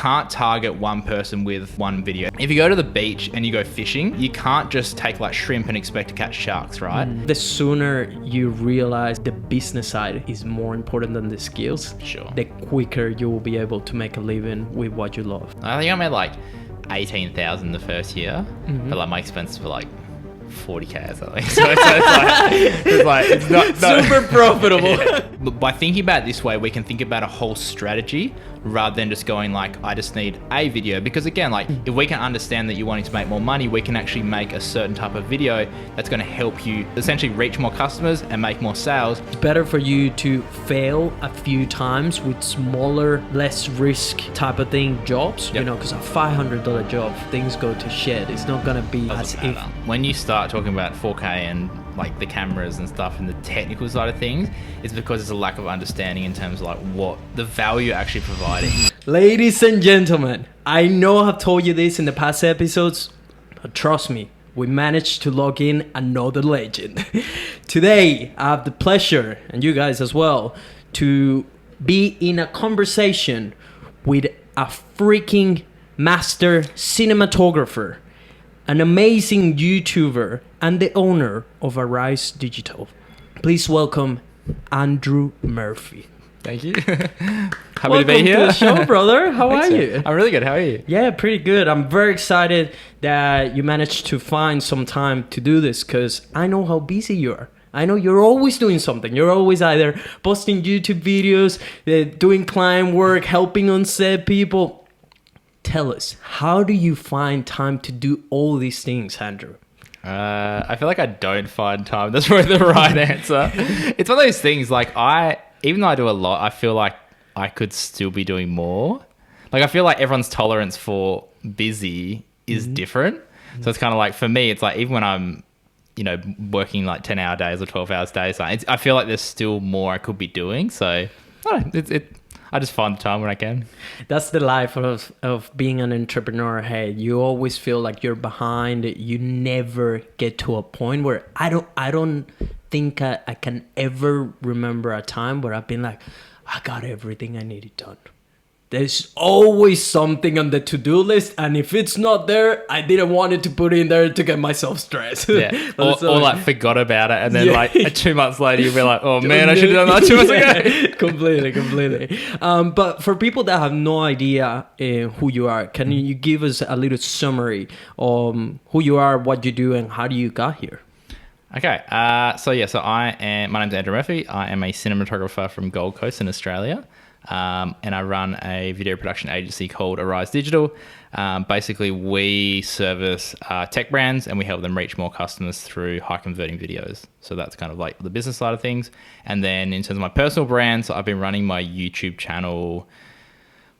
can't target one person with one video. If you go to the beach and you go fishing, you can't just take like shrimp and expect to catch sharks, right? The sooner you realize the business side is more important than the skills, Sure. the quicker you will be able to make a living with what you love. I think I made like 18,000 the first year, but like my expenses were like 40k or something. So it's not Super profitable. But by thinking about it this way, we can think about a whole strategy rather than just going like, I just need a video. Because again, like if we can understand that you're wanting to make more money, we can actually make a certain type of video that's going to help you essentially reach more customers and make more sales. It's better for you to fail a few times with smaller, less risk type of thing jobs, you know, because a $500 job, things go to shit. It's not going to be as if... When you start talking about 4K and like the cameras and stuff and the technical side of things, it's because there's a lack of understanding in terms of like what the value you're actually providing. Ladies and gentlemen, I know I've told you this in the past episodes, but trust me, we managed to log in another legend. Today, I have the pleasure, and you guys as well, to be in a conversation with a freaking master cinematographer, an amazing YouTuber, and the owner of Arise Digital. Please welcome Andrew Murphy. Thank you. Happy Welcome to be here. to the show, brother. How are you? I'm really good. How are you? Yeah, pretty good. I'm very excited that you managed to find some time to do this because I know how busy you are. I know you're always doing something. You're always either posting YouTube videos, doing client work, helping on set people. Tell us, how do you find time to do all these things, Andrew? I feel like I don't find time. That's probably the right answer. It's one of those things, like even though I do a lot, I feel like I could still be doing more. Like I feel like everyone's tolerance for busy is different. So it's kind of like, for me, it's like even when I'm, you know, working like 10-hour days or 12 hours days, I feel like there's still more I could be doing. So I don't know, I just find the time when I can. That's the life of being an entrepreneur. Hey, you always feel like you're behind. You never get to a point where I don't think I can ever remember a time where I've been like, I got everything I needed done. There's always something on the to-do list, and if it's not there, I didn't want it to put in there to get myself stressed. Yeah, or like forgot about it, and then like 2 months later, you'll be like, oh man, I should have done that 2 months ago. Completely. But for people that have no idea who you are, can you give us a little summary on who you are, what you do, and how do you got here? Okay, so my name's Andrew Murphy. I am a cinematographer from Gold Coast in Australia. And I run a video production agency called Arise Digital. Basically, we service tech brands and we help them reach more customers through high converting videos. So that's kind of like the business side of things. And then in terms of my personal brands, I've been running my YouTube channel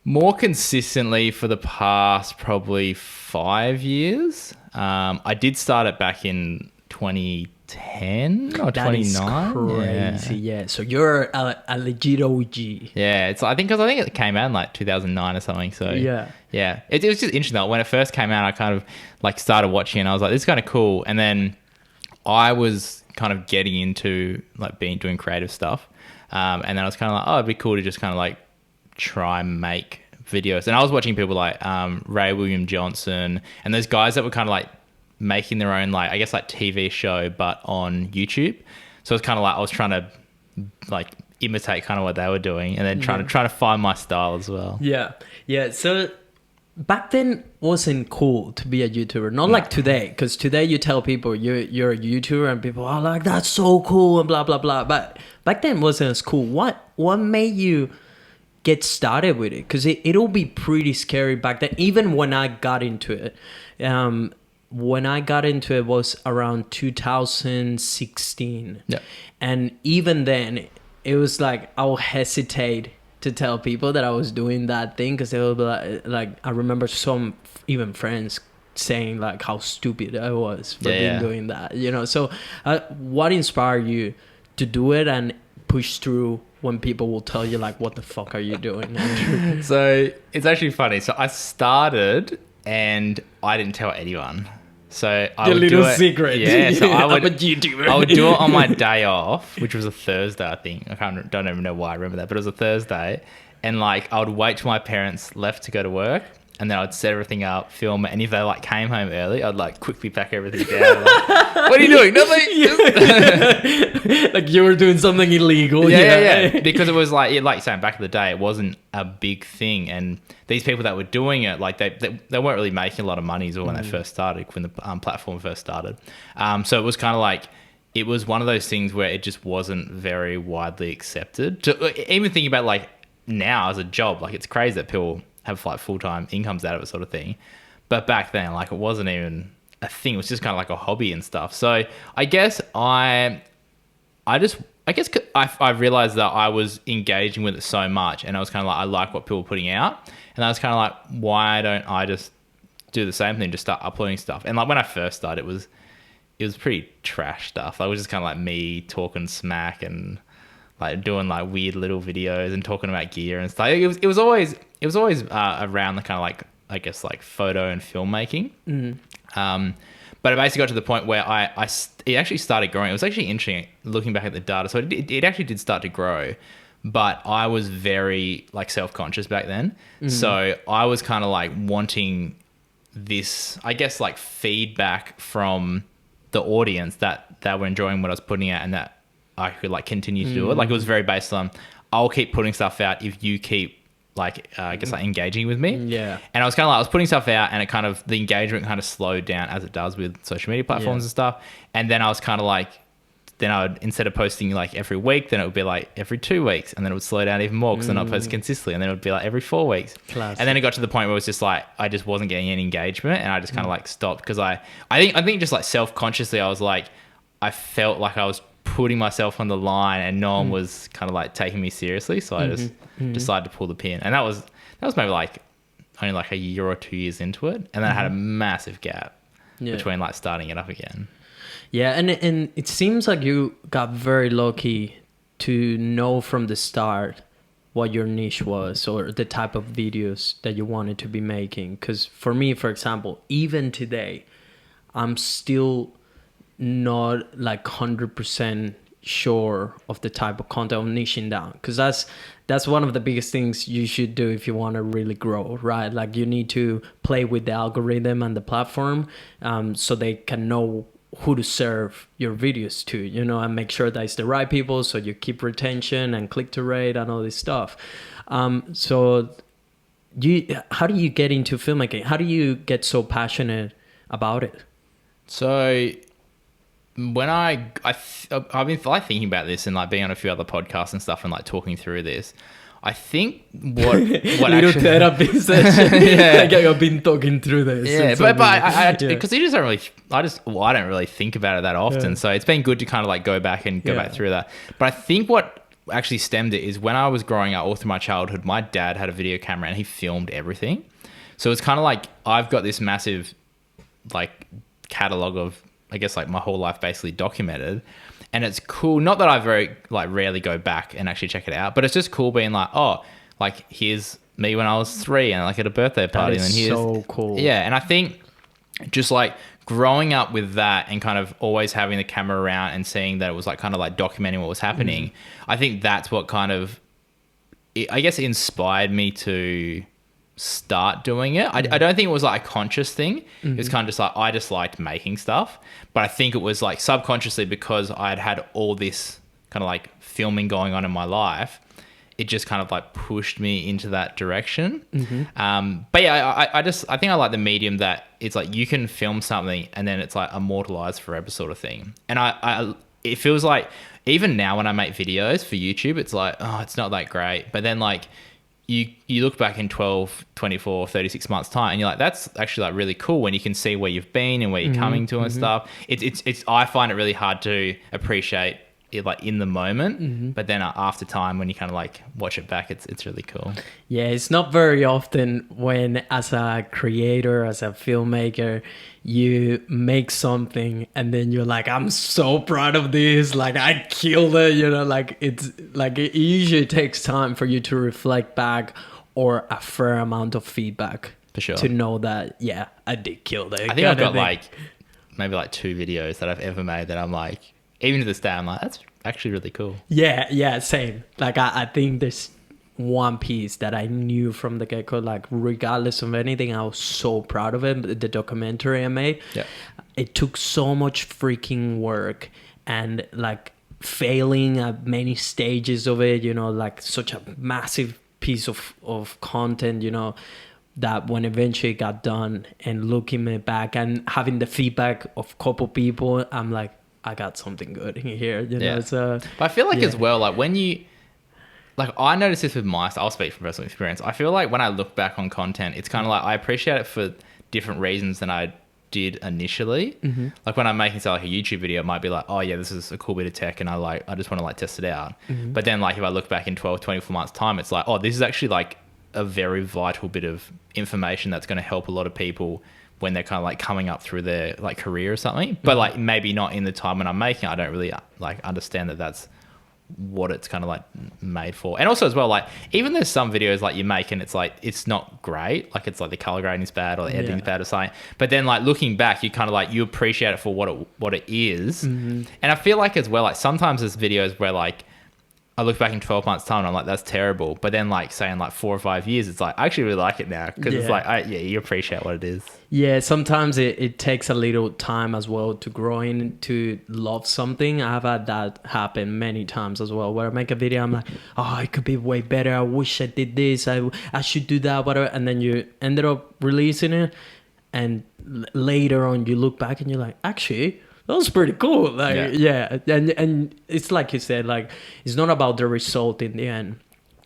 more consistently for the past probably 5 years. I did start it back in 2010 or 29. Crazy, yeah. So you're a legit OG. Yeah, I think it came out in like 2009 or something. So yeah. It was just interesting though. When it first came out, I kind of like started watching and I was like, this is kind of cool. And then I was kind of getting into like doing creative stuff. And then I was kind of like, oh, it'd be cool to just kind of like try and make videos. And I was watching people like Ray William Johnson and those guys that were kind of like making their own like, I guess like TV show, but on YouTube. So it's kind of like I was trying to like imitate kind of what they were doing and then trying to find my style as well. Yeah. So back then wasn't cool to be a YouTuber, not like today, because today you tell people you're a YouTuber and people are like, that's so cool and blah blah blah. But back then wasn't as cool. What made you get started with it? Because it'll be pretty scary back then. Even when I got into it, was around 2016. Yeah. And even then, it was like I'll hesitate to tell people that I was doing that thing because they will be like I remember some even friends saying like how stupid I was for doing that, you know. So what inspired you to do it and push through when people will tell you like, what the fuck are you doing? So it's actually funny. So I started and I didn't tell anyone. So I would do it. Secret. Yeah. So I would. I'm a YouTuber. I would do it on my day off, which was a Thursday, I think. Don't even know why I remember that, but it was a Thursday. and like I would wait till my parents left to go to work, and then I'd set everything up, film it, and if they like came home early, I'd like quickly pack everything down. Like, what are you doing? Nothing. Like you were doing something illegal. Yeah. Because it was like you're saying, back in the day, it wasn't a big thing, and these people that were doing it, like they weren't really making a lot of money when they first started, when the platform first started. So it was kind of like, it was one of those things where it just wasn't very widely accepted. Even thinking about like now as a job, like it's crazy that people have like full-time incomes out of it, sort of thing. But back then, like it wasn't even a thing. It was just kind of like a hobby and stuff. So I guess I realized that I was engaging with it so much, and I was kind of like, I like what people were putting out, and I was kind of like, why don't I just do the same thing, just start uploading stuff? And like when I first started, it was pretty trash stuff. Like, it was just kind of like me talking smack and like doing like weird little videos and talking about gear and stuff. It was always around the kind of like, I guess, like photo and filmmaking. But it basically got to the point where it actually started growing. It was actually interesting looking back at the data. So it actually did start to grow, but I was very like self-conscious back then. So I was kind of like wanting this, I guess, like feedback from the audience that were enjoying what I was putting out, and that I could like continue to do it. Like, it was very based on, I'll keep putting stuff out if you keep like, I guess, like engaging with me. Yeah. And I was kind of like, I was putting stuff out, and it kind of, the engagement kind of slowed down, as it does with social media platforms and stuff. And then I was kind of like, then I would, instead of posting like every week, then it would be like every 2 weeks, and then it would slow down even more because I'm not posting consistently, and then it would be like every 4 weeks. Classic. And then it got to the point where it was just like, I just wasn't getting any engagement, and I just kind of like stopped, because I think just like self-consciously, I was like, I felt like I was putting myself on the line, and no one was kind of like taking me seriously. So I just decided to pull the pin, and that was maybe like only like a year or 2 years into it, and then I had a massive gap between like starting it up again. Yeah, and it seems like you got very lucky to know from the start what your niche was, or the type of videos that you wanted to be making. Because for me, for example, even today, I'm still not like 100% sure of the type of content I'm niching down, because that's one of the biggest things you should do if you want to really grow, right? Like, you need to play with the algorithm and the platform, so they can know who to serve your videos to, you know, and make sure that it's the right people, so you keep retention and click-to rate and all this stuff. So how do you get into filmmaking? How do you get so passionate about it? So when I've been like thinking about this, and like being on a few other podcasts and stuff, and like talking through this, I think what little actually, therapy session. Yeah. Like, I've been talking through this. Yeah, but I because you just don't really, I don't really think about it that often. So it's been good to kind of like go back through that. But I think what actually stemmed it is, when I was growing up, all through my childhood, my dad had a video camera and he filmed everything. So it's kind of like, I've got this massive like catalog of, I guess, like my whole life basically documented. And it's cool. Not that I rarely go back and actually check it out, but it's just cool being like, oh, like, here's me when I was 3 and like at a birthday party. That is and here's so cool. Yeah. And I think just like growing up with that, and kind of always having the camera around and seeing that it was like kind of like documenting what was happening, I think that's what kind of, I guess, inspired me to start doing it. I don't think it was like a conscious thing. It was kind of just like, I just liked making stuff, but I think it was like subconsciously, because I'd had all this kind of like filming going on in my life, it just kind of like pushed me into that direction. But yeah, I think I like the medium that it's like you can film something and then it's like immortalized forever sort of thing. And it feels like even now when I make videos for YouTube, it's like, oh, it's not that great. But then like, you look back in 12, 24, 36 months time, and you're like, that's actually like really cool when you can see where you've been and where you're coming to and stuff. It's I find it really hard to appreciate it like in the moment, but then after time, when you kind of like watch it back, it's really cool. Yeah, it's not very often when, as a creator, as a filmmaker, you make something and then you're like, I'm so proud of this, like I killed it, you know, like it's like it usually takes time for you to reflect back, or a fair amount of feedback, for sure, to know that, yeah, I did kill it. I think I've got like maybe like 2 videos that I've ever made that I'm like, even to this day, I'm like, that's actually really cool. Yeah, same. Like I think there's one piece that I knew from the get-go, like regardless of anything, I was so proud of it. The documentary I made, it took so much freaking work and like failing at many stages of it, you know, like such a massive piece of content, you know, that when eventually it got done and looking it back and having the feedback of a couple people, I'm like, I got something good in here, you know. So, but I feel like as well, like when you, like I noticed this with my, I'll speak from personal experience. I feel like when I look back on content, it's kind of like I appreciate it for different reasons than I did initially. Like when I'm making say like a YouTube video, it might be like, oh yeah, this is a cool bit of tech and I just want to like test it out. But then like if I look back in 12, 24 months time, it's like, oh, this is actually like a very vital bit of information that's going to help a lot of people when they're kind of like coming up through their like career or something. But like maybe not in the time when I'm making it, I don't really like understand that that's what it's kind of like made for. And also as well, like even there's some videos like you make and it's like it's not great, like it's like the color grading's bad or the editing's bad or something, but then like looking back you kind of like you appreciate it for what it is. And I feel like as well, like sometimes there's videos where like I look back in 12 months time and I'm like, that's terrible. But then like saying like 4 or 5 years, it's like, I actually really like it now. Cause it's like, you appreciate what it is. Yeah. Sometimes it takes a little time as well to grow into love something. I've had that happen many times as well, where I make a video, I'm like, oh, it could be way better. I wish I did this. I should do that, whatever. And then you ended up releasing it. And later on you look back and you're like, actually, that was pretty cool. Like, and it's like you said, like it's not about the result in the end,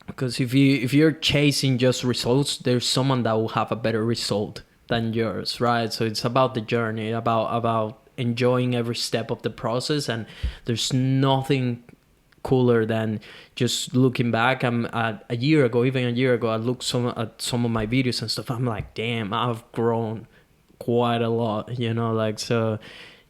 because if you're chasing just results, there's someone that will have a better result than yours, right? So it's about the journey, about enjoying every step of the process, and there's nothing cooler than just looking back. A year ago, I looked at some of my videos and stuff. I'm like, damn, I've grown quite a lot, you know, like so.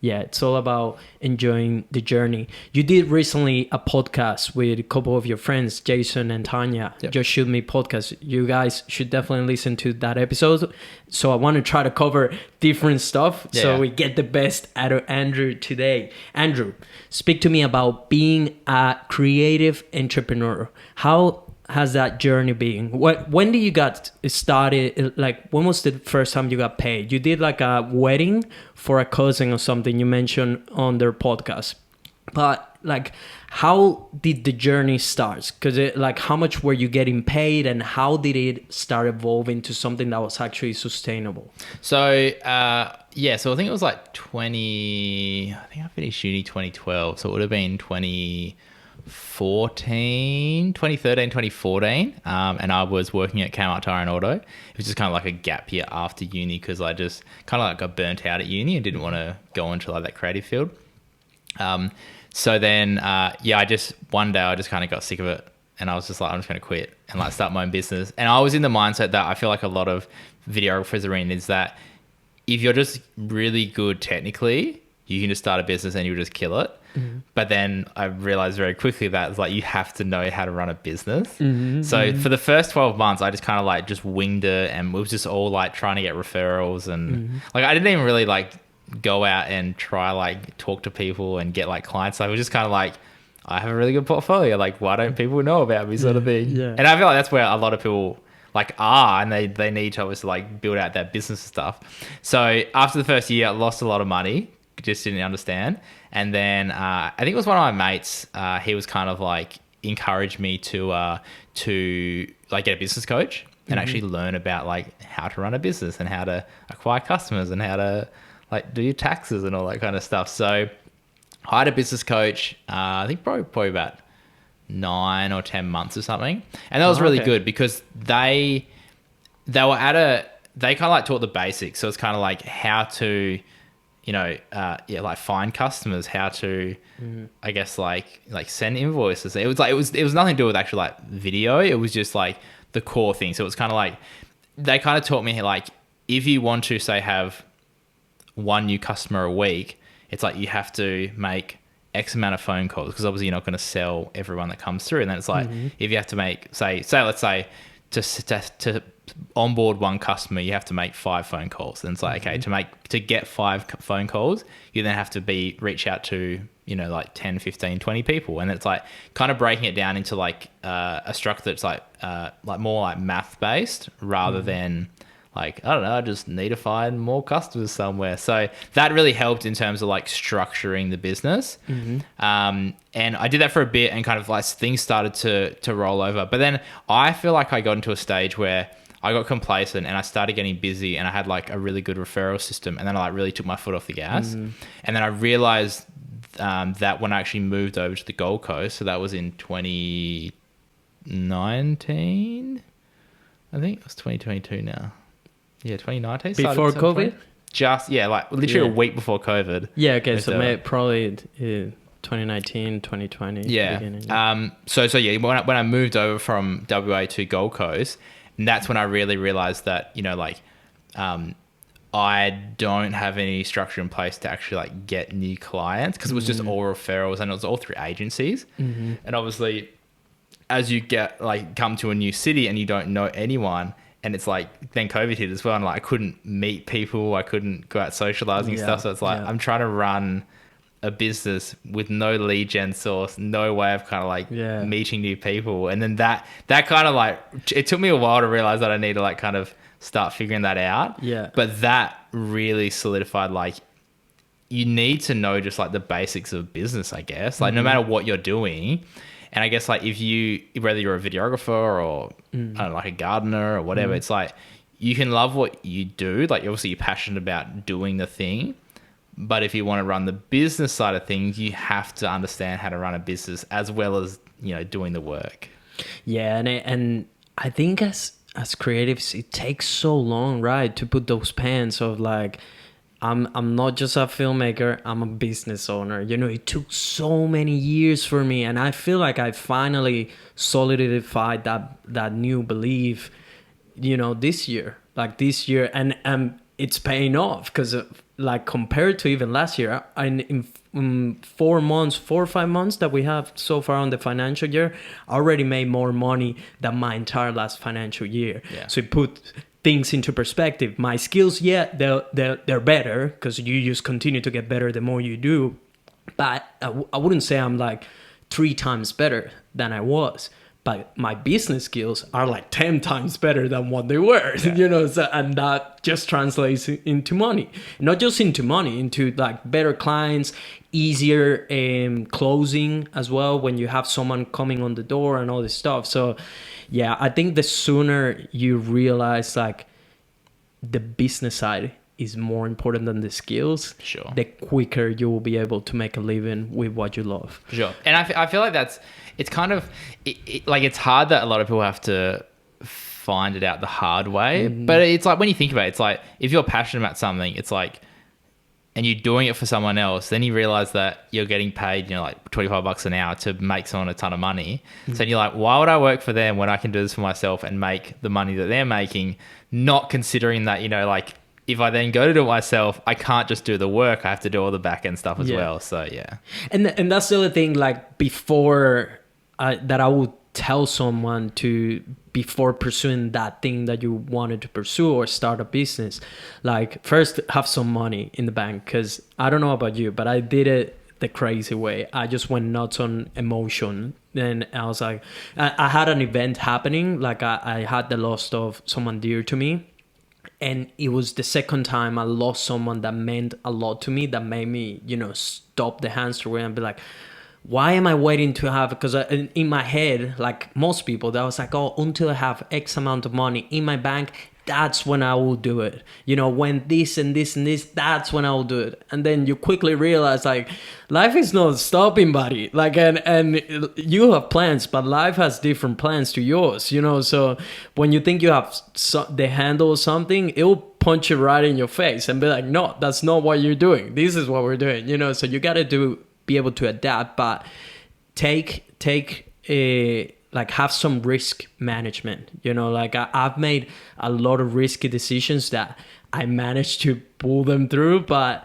Yeah, it's all about enjoying the journey. You did recently a podcast with a couple of your friends, Jason and Tanya. Just Shoot Me podcast. You guys should definitely listen to that episode. So I want to try to cover different stuff so we get the best out of Andrew today. Andrew, speak to me about being a creative entrepreneur. How has that journey been? When did you got started? Like, when was the first time you got paid? You did like a wedding for a cousin or something you mentioned on their podcast. But like, how did the journey start? Because like, how much were you getting paid and how did it start evolving to something that was actually sustainable? So, so I think it was like I finished uni 2012. So it would have been 2013, 2014, and I was working at Kmart Tire and Auto. It was just kind of like a gap year after uni because I just kind of like got burnt out at uni and didn't want to go into like that creative field. So then, I just one day I just kind of got sick of it and I was just like, I'm just going to quit and like start my own business. And I was in the mindset that I feel like a lot of videographers are in, is that if you're just really good technically, you can just start a business and you'll just kill it. But then I realized very quickly that it's like you have to know how to run a business. So for the first 12 months, I just kind of like just winged it, and it was just all like trying to get referrals and like I didn't even really like go out and try like talk to people and get like clients. Like, I was just kind of like, I have a really good portfolio. Like, why don't people know about me, sort of thing? And I feel like that's where a lot of people like are, and they need to obviously like build out that business stuff. So after the first year, I lost a lot of money. Just didn't understand. And then I think it was one of my mates. He was kind of like encouraged me to like get a business coach and actually learn about like how to run a business and how to acquire customers and how to like do your taxes and all that kind of stuff. So I had a business coach. I think probably about 9 or 10 months or something, and that was really good because they kind of like taught the basics. So it's kind of like how to, you know, like find customers, how to, I guess like send invoices. It was nothing to do with actual like video. It was just like the core thing. So it was kind of like, they kind of taught me like, if you want to say have one new customer a week, it's like you have to make X amount of phone calls, because obviously you're not going to sell everyone that comes through. And then it's like, if you have to make, say, let's say to onboard one customer, you have to make 5 phone calls. And it's like, okay, to get 5 phone calls, you then have to reach out to, like 10, 15, 20 people. And it's like kind of breaking it down into like a structure that's like more like math based rather than like, I don't know, I just need to find more customers somewhere. So that really helped in terms of like structuring the business. And I did that for a bit and kind of like things started to roll over. But then I feel like I got into a stage where I got complacent and I started getting busy and I had like a really good referral system. And then I like really took my foot off the gas. And then I realized that when I actually moved over to the Gold Coast, so that was in 2019, I think it was 2022 now. Yeah, 2019. Before COVID? Like literally a week before COVID. Yeah, okay, so probably 2019, 2020. Yeah. So yeah, when I moved over from WA to Gold Coast, and that's when I really realized that, I don't have any structure in place to actually like get new clients because it was just all referrals and it was all through agencies. And obviously, as you come to a new city and you don't know anyone, and it's like then COVID hit as well, and like I couldn't meet people, I couldn't go out socializing and stuff. So it's like I'm trying to run a business with no lead gen source, no way of kind of like meeting new people. And then that kind of like, it took me a while to realize that I need to like kind of start figuring that out. Yeah. But that really solidified like you need to know just like the basics of business, I guess. Like no matter what you're doing. And I guess like whether you're a videographer or I don't know, like a gardener or whatever, it's like you can love what you do. Like obviously you're passionate about doing the thing. But if you want to run the business side of things, you have to understand how to run a business as well as, doing the work. Yeah. And I think as creatives, it takes so long, right, to put those pants of like, I'm not just a filmmaker, I'm a business owner. It took so many years for me. And I feel like I finally solidified that new belief, this year. And it's paying off because like compared to even last year, in 4 or 5 months that we have so far on the financial year, I already made more money than my entire last financial year. Yeah. So it put things into perspective. My skills, they're better because you just continue to get better the more you do. But I wouldn't say I'm like 3 times better than I was. But my business skills are like 10 times better than what they were, so, and that just translates into money. Not just into money, into like better clients, easier closing as well when you have someone coming on the door and all this stuff. So yeah, I think the sooner you realize like the business side is more important than the skills, sure, the quicker you will be able to make a living with what you love. Sure. And I feel like it's kind of, like it's hard that a lot of people have to find it out the hard way. But it's like when you think about it, it's like if you're passionate about something, it's like, and you're doing it for someone else, then you realize that you're getting paid, like $25 an hour to make someone a ton of money. So you're like, why would I work for them when I can do this for myself and make the money that they're making? Not considering that, like if I then go to do it myself, I can't just do the work. I have to do all the back end stuff as well. So yeah. And that's the other thing, like before that I would tell someone to, before pursuing that thing that you wanted to pursue or start a business, like first have some money in the bank. Because I don't know about you, but I did it the crazy way. I just went nuts on emotion. Then I was like, I had an event happening. Like I had the loss of someone dear to me. And it was the second time I lost someone that meant a lot to me, that made me, stop the hamster wheel and be like, why am I waiting to have, because in my head, like most people, that was like, oh, until I have X amount of money in my bank, that's when I will do it. When this and this and this, that's when I will do it. And then you quickly realize like life is not stopping, buddy. Like, and you have plans, but life has different plans to yours, So when you think you have the handle of something, it will punch you right in your face and be like, no, that's not what you're doing. This is what we're doing, So you got to be able to adapt, but like have some risk management, like I've made a lot of risky decisions that I managed to pull them through, but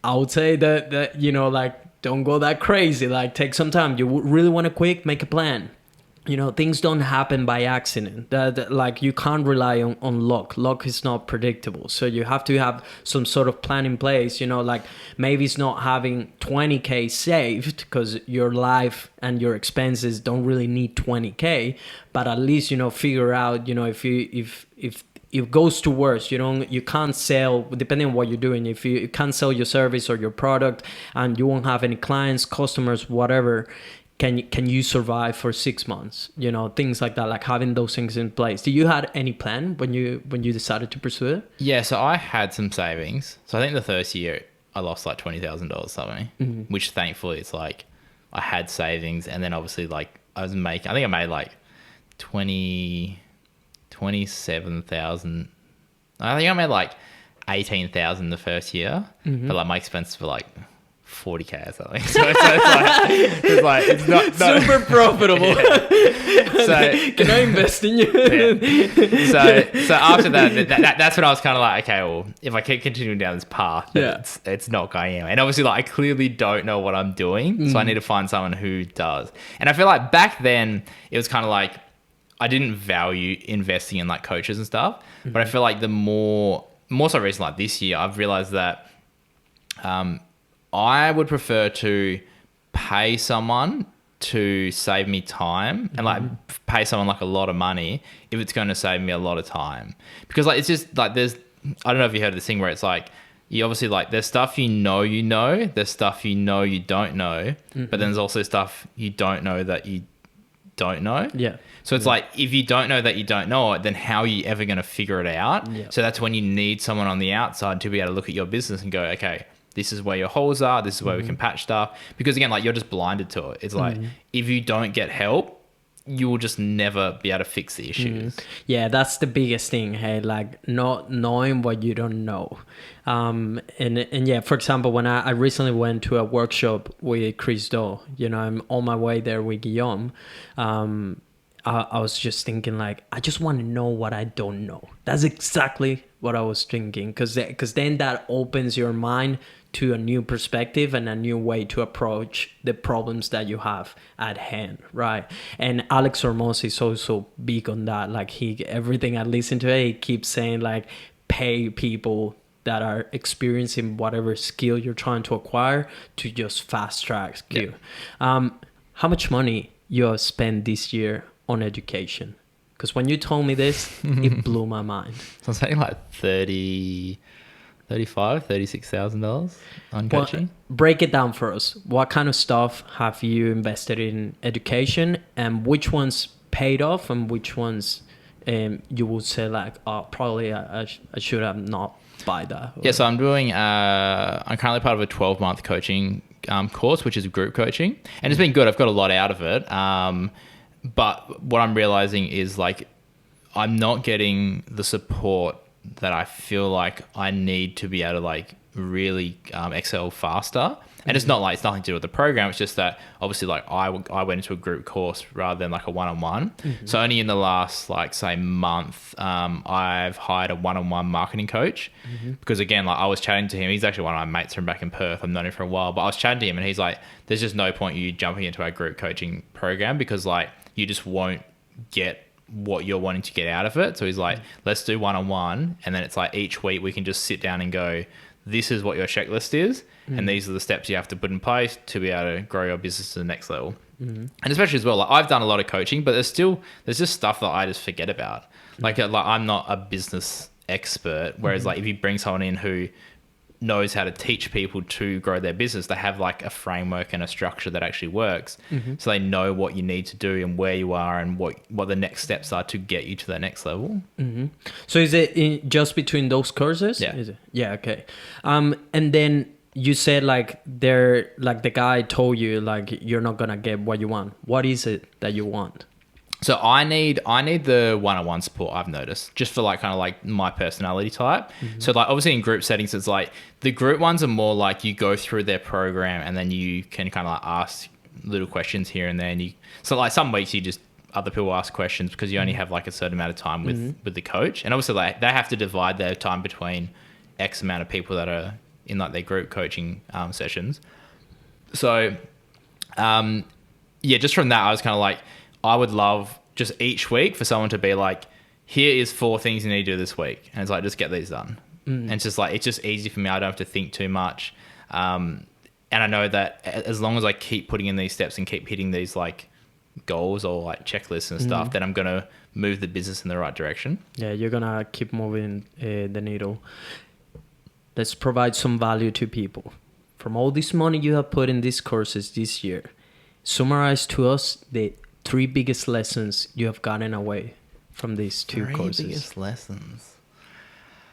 I would say that like don't go that crazy, like take some time. You really want to quit, make a plan. things don't happen by accident. Like you can't rely on luck. Luck is not predictable. So you have to have some sort of plan in place. Like maybe it's not having 20K saved because your life and your expenses don't really need 20K, but at least, figure out, if it goes to worse, you can't sell, depending on what you're doing, if you can't sell your service or your product and you won't have any clients, customers, whatever, can you survive for 6 months? Things like that, like having those things in place. Do you had any plan when you decided to pursue it? Yeah, so I had some savings. So I think the first year I lost like $20,000 something, which thankfully it's like I had savings, and then obviously like I think I made like 27,000. I think I made like 18,000 the first year, but like my expenses were like 40K or something. So it's not super profitable. Yeah. So can I invest in you? Yeah. So after that's when I was kind of like, okay, well, if I keep continuing down this path, it's not going anywhere. And obviously, like I clearly don't know what I'm doing, so I need to find someone who does. And I feel like back then it was kind of like I didn't value investing in like coaches and stuff, but I feel like the more so recently, like this year, I've realized that I would prefer to pay someone to save me time and like pay someone like a lot of money if it's going to save me a lot of time. Because like, it's just like I don't know if you heard of this thing where it's like, you obviously like there's stuff there's stuff you don't know, but then there's also stuff you don't know that you don't know. Yeah. So it's like, if you don't know that you don't know it, then how are you ever going to figure it out? Yeah. So that's when you need someone on the outside to be able to look at your business and go, okay, this is where your holes are. This is where we can patch stuff. Because again, like you're just blinded to it. It's like, if you don't get help, you will just never be able to fix the issues. Yeah, that's the biggest thing. Hey, like not knowing what you don't know. And yeah, for example, when I recently went to a workshop with Chris Do, I'm on my way there with Guillaume. I was just thinking like, I just want to know what I don't know. That's exactly what I was thinking. Because then that opens your mind to a new perspective and a new way to approach the problems that you have at hand, right? And Alex Hormoz is also big on that. Like everything I listen to, he keeps saying like, pay people that are experiencing whatever skill you're trying to acquire to just fast track skill. Yeah. How much money you have spent this year on education? Because when you told me this, it blew my mind. So I'm saying like $36,000 on coaching. Well, break it down for us. What kind of stuff have you invested in education, and which ones paid off, and which ones you would say like, oh, probably I should have not buy that? Yeah, so I'm doing. I'm currently part of a 12-month coaching course, which is group coaching, and it's been good. I've got a lot out of it. But what I'm realizing is like, I'm not getting the support that I feel like I need to be able to like really excel faster. And it's not like, it's nothing to do with the program. It's just that obviously like I went into a group course rather than like a one-on-one. So only in the last like say month, I've hired a one-on-one marketing coach because again, like I was chatting to him. He's actually one of my mates from back in Perth. I've known him for a while, but I was chatting to him and he's like, there's just no point you jumping into our group coaching program because like you just won't get what you're wanting to get out of it. So he's like, let's do one-on-one. And then it's like each week we can just sit down and go, this is what your checklist is. And these are the steps you have to put in place to be able to grow your business to the next level. And especially as well, like I've done a lot of coaching, but there's just stuff that I just forget about. Like I'm not a business expert. Whereas like if you bring someone in who knows how to teach people to grow their business, they have like a framework and a structure that actually works. So they know what you need to do and where you are and what the next steps are to get you to that next level. So is it just between those courses? Yeah. Is it? Yeah. Okay. And then you said like the guy told you like you're not gonna get what you want. What is it that you want? So I need the one-on-one support, I've noticed, just for like kind of like my personality type. So like obviously in group settings, it's like the group ones are more like you go through their program and then you can kind of like ask little questions here and there. And so like some weeks you just, other people ask questions because you only have like a certain amount of time with the coach. And obviously like they have to divide their time between X amount of people that are in like their group coaching sessions. So yeah, just from that, I was kind of like, I would love just each week for someone to be like, here is 4 things you need to do this week. And it's like, just get these done. And it's just like, it's just easy for me. I don't have to think too much. And I know that as long as I keep putting in these steps and keep hitting these like goals or like checklists and stuff, then I'm going to move the business in the right direction. Yeah, you're going to keep moving the needle. Let's provide some value to people. From all this money you have put in these courses this year, summarize to us the 3 biggest lessons you have gotten away from these 2 courses. 3 biggest lessons.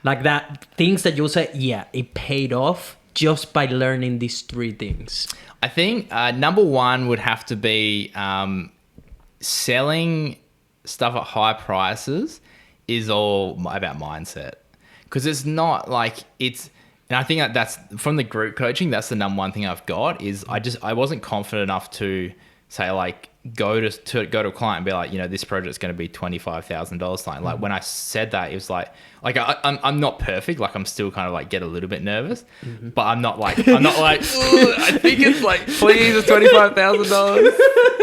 Like that, things that you'll say, yeah, it paid off just by learning these 3 things. I think number 1 would have to be selling stuff at high prices is all about mindset. Because it's not like it's... And I think that's from the group coaching, that's the number 1 thing I've got is I wasn't confident enough to say like go to a client and be like, you know, this project's going to be $25,000 something. Like when I said that, it was like I'm not perfect. Like I'm still kind of like get a little bit nervous, but I'm not like I think it's like please it's $25,000,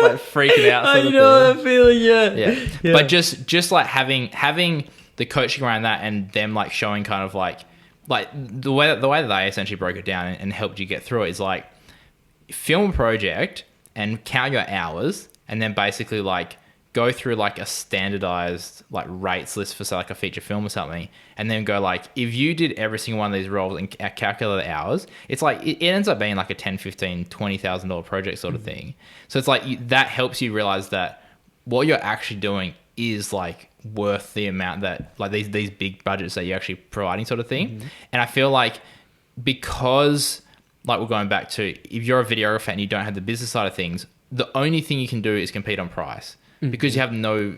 like freaking out. I know that feeling, yeah. But just like having the coaching around that and them like showing kind of like the way that they essentially broke it down and helped you get through it is like film a project and count your hours and then basically like go through like a standardized like rates list for say like a feature film or something and then go like if you did every single one of these roles and calculate the hours, it's like it ends up being like a $10, $15, $20,000 project sort of thing. So it's like that helps you realize that what you're actually doing is like worth the amount that like these big budgets that you're actually providing sort of thing. And I feel like because like we're going back to if you're a videographer and you don't have the business side of things, the only thing you can do is compete on price because you have no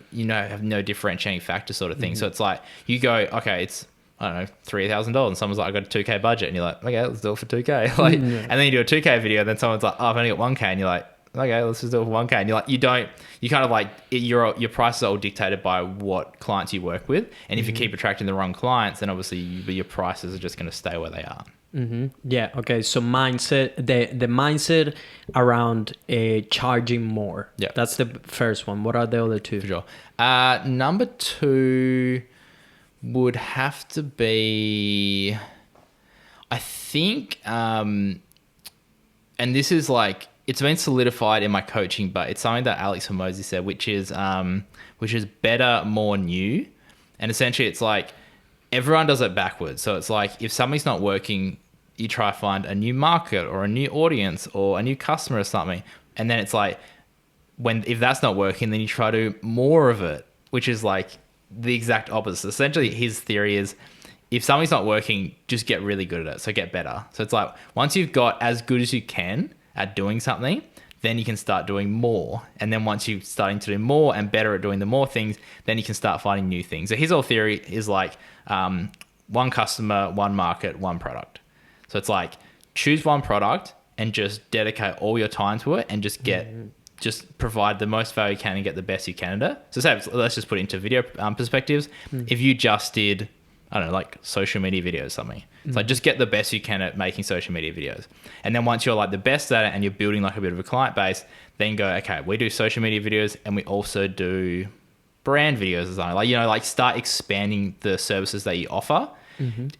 differentiating factor sort of thing. So it's like you go, okay, it's I don't know, $3,000 and someone's like, I got a 2K budget and you're like, okay, let's do it for 2K. Like, and then you do a 2K video and then someone's like, oh, I've only got 1K and you're like, okay, let's just do it for 1K. And you're like, you kind of like, your prices are all dictated by what clients you work with. And if you keep attracting the wrong clients, then obviously your prices are just going to stay where they are. Yeah. Okay. So mindset, the mindset around charging more. Yeah. That's the first one. What are the other 2? For sure. Number 2 would have to be, I think, and this is like, it's been solidified in my coaching, but it's something that Alex Hormozi said, which is better, more new. And essentially it's like everyone does it backwards. So it's like if something's not working, you try to find a new market or a new audience or a new customer or something. And then it's like if that's not working, then you try to do more of it, which is like the exact opposite. Essentially his theory is if something's not working, just get really good at it. So get better. So it's like once you've got as good as you can at doing something, then you can start doing more. And then once you're starting to do more and better at doing the more things, then you can start finding new things. So his whole theory is like one customer, one market, one product. So it's like choose one product and just dedicate all your time to it and just just provide the most value you can and get the best you can at it. So say, let's just put it into video perspectives. If you just did, I don't know, like social media videos or something. It's like just get the best you can at making social media videos. And then once you're like the best at it and you're building like a bit of a client base, then go, okay, we do social media videos and we also do brand videos or something. Like, you know, like start expanding the services that you offer.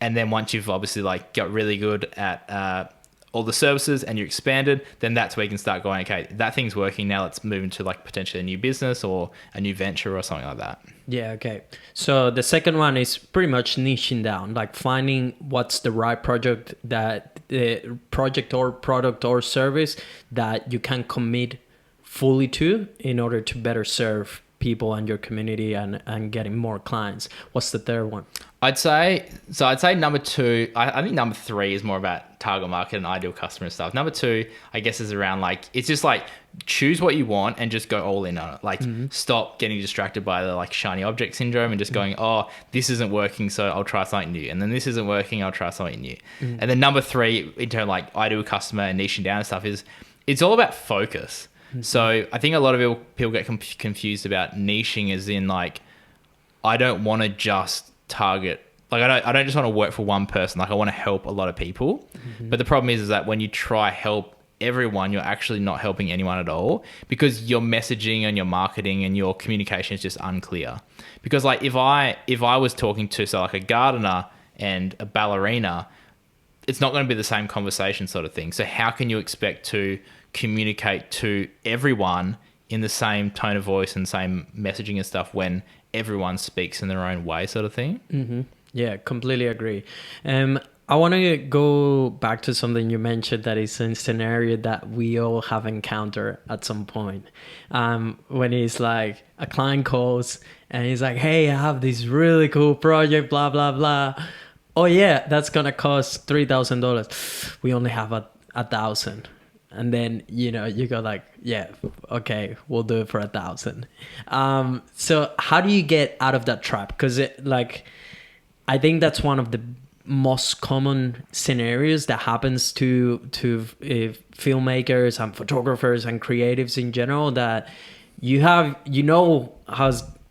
And then once you've obviously like got really good at all the services and you're expanded, then that's where you can start going, okay, that thing's working now. Let's move into like potentially a new business or a new venture or something like that. Yeah, okay. So the second one is pretty much niching down, like finding what's the right project or product or service that you can commit fully to in order to better serve people and your community and getting more clients. What's the third one? I'd say number 2, I think number 3 is more about target market and ideal customer and stuff. Number 2, I guess, is around like, it's just like choose what you want and just go all in on it. Like stop getting distracted by the like shiny object syndrome and just going, oh, this isn't working, so I'll try something new. And then this isn't working, I'll try something new. And then number 3, in terms of like ideal customer and niching down and stuff, is it's all about focus. So I think a lot of people get confused about niching as in like, I don't want to just target, like I don't just want to work for one person. Like I want to help a lot of people. But the problem is that when you try help everyone, you're actually not helping anyone at all, because your messaging and your marketing and your communication is just unclear. Because like if I was talking to, so like a gardener and a ballerina, it's not going to be the same conversation sort of thing. So how can you expect to communicate to everyone in the same tone of voice and same messaging and stuff when everyone speaks in their own way sort of thing? Mm-hmm. Yeah, completely agree. I want to go back to something you mentioned that is a scenario that we all have encountered at some point. When it's like a client calls and he's like, hey, I have this really cool project, blah, blah, blah. Oh yeah, that's going to cost $3,000. We only have $1,000. And then, you go like, yeah, okay, we'll do it for $1,000. So how do you get out of that trap? Because I think that's one of the most common scenarios that happens to filmmakers and photographers and creatives in general, that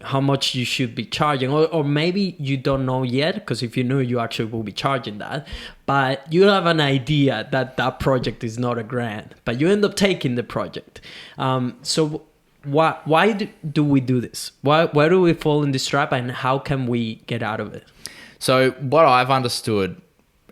how much you should be charging, or maybe you don't know yet, because if you knew, you actually will be charging that, but you have an idea that project is not $1,000, but you end up taking the project. So why do we do this? Why do we fall in this trap, and how can we get out of it? So what I've understood,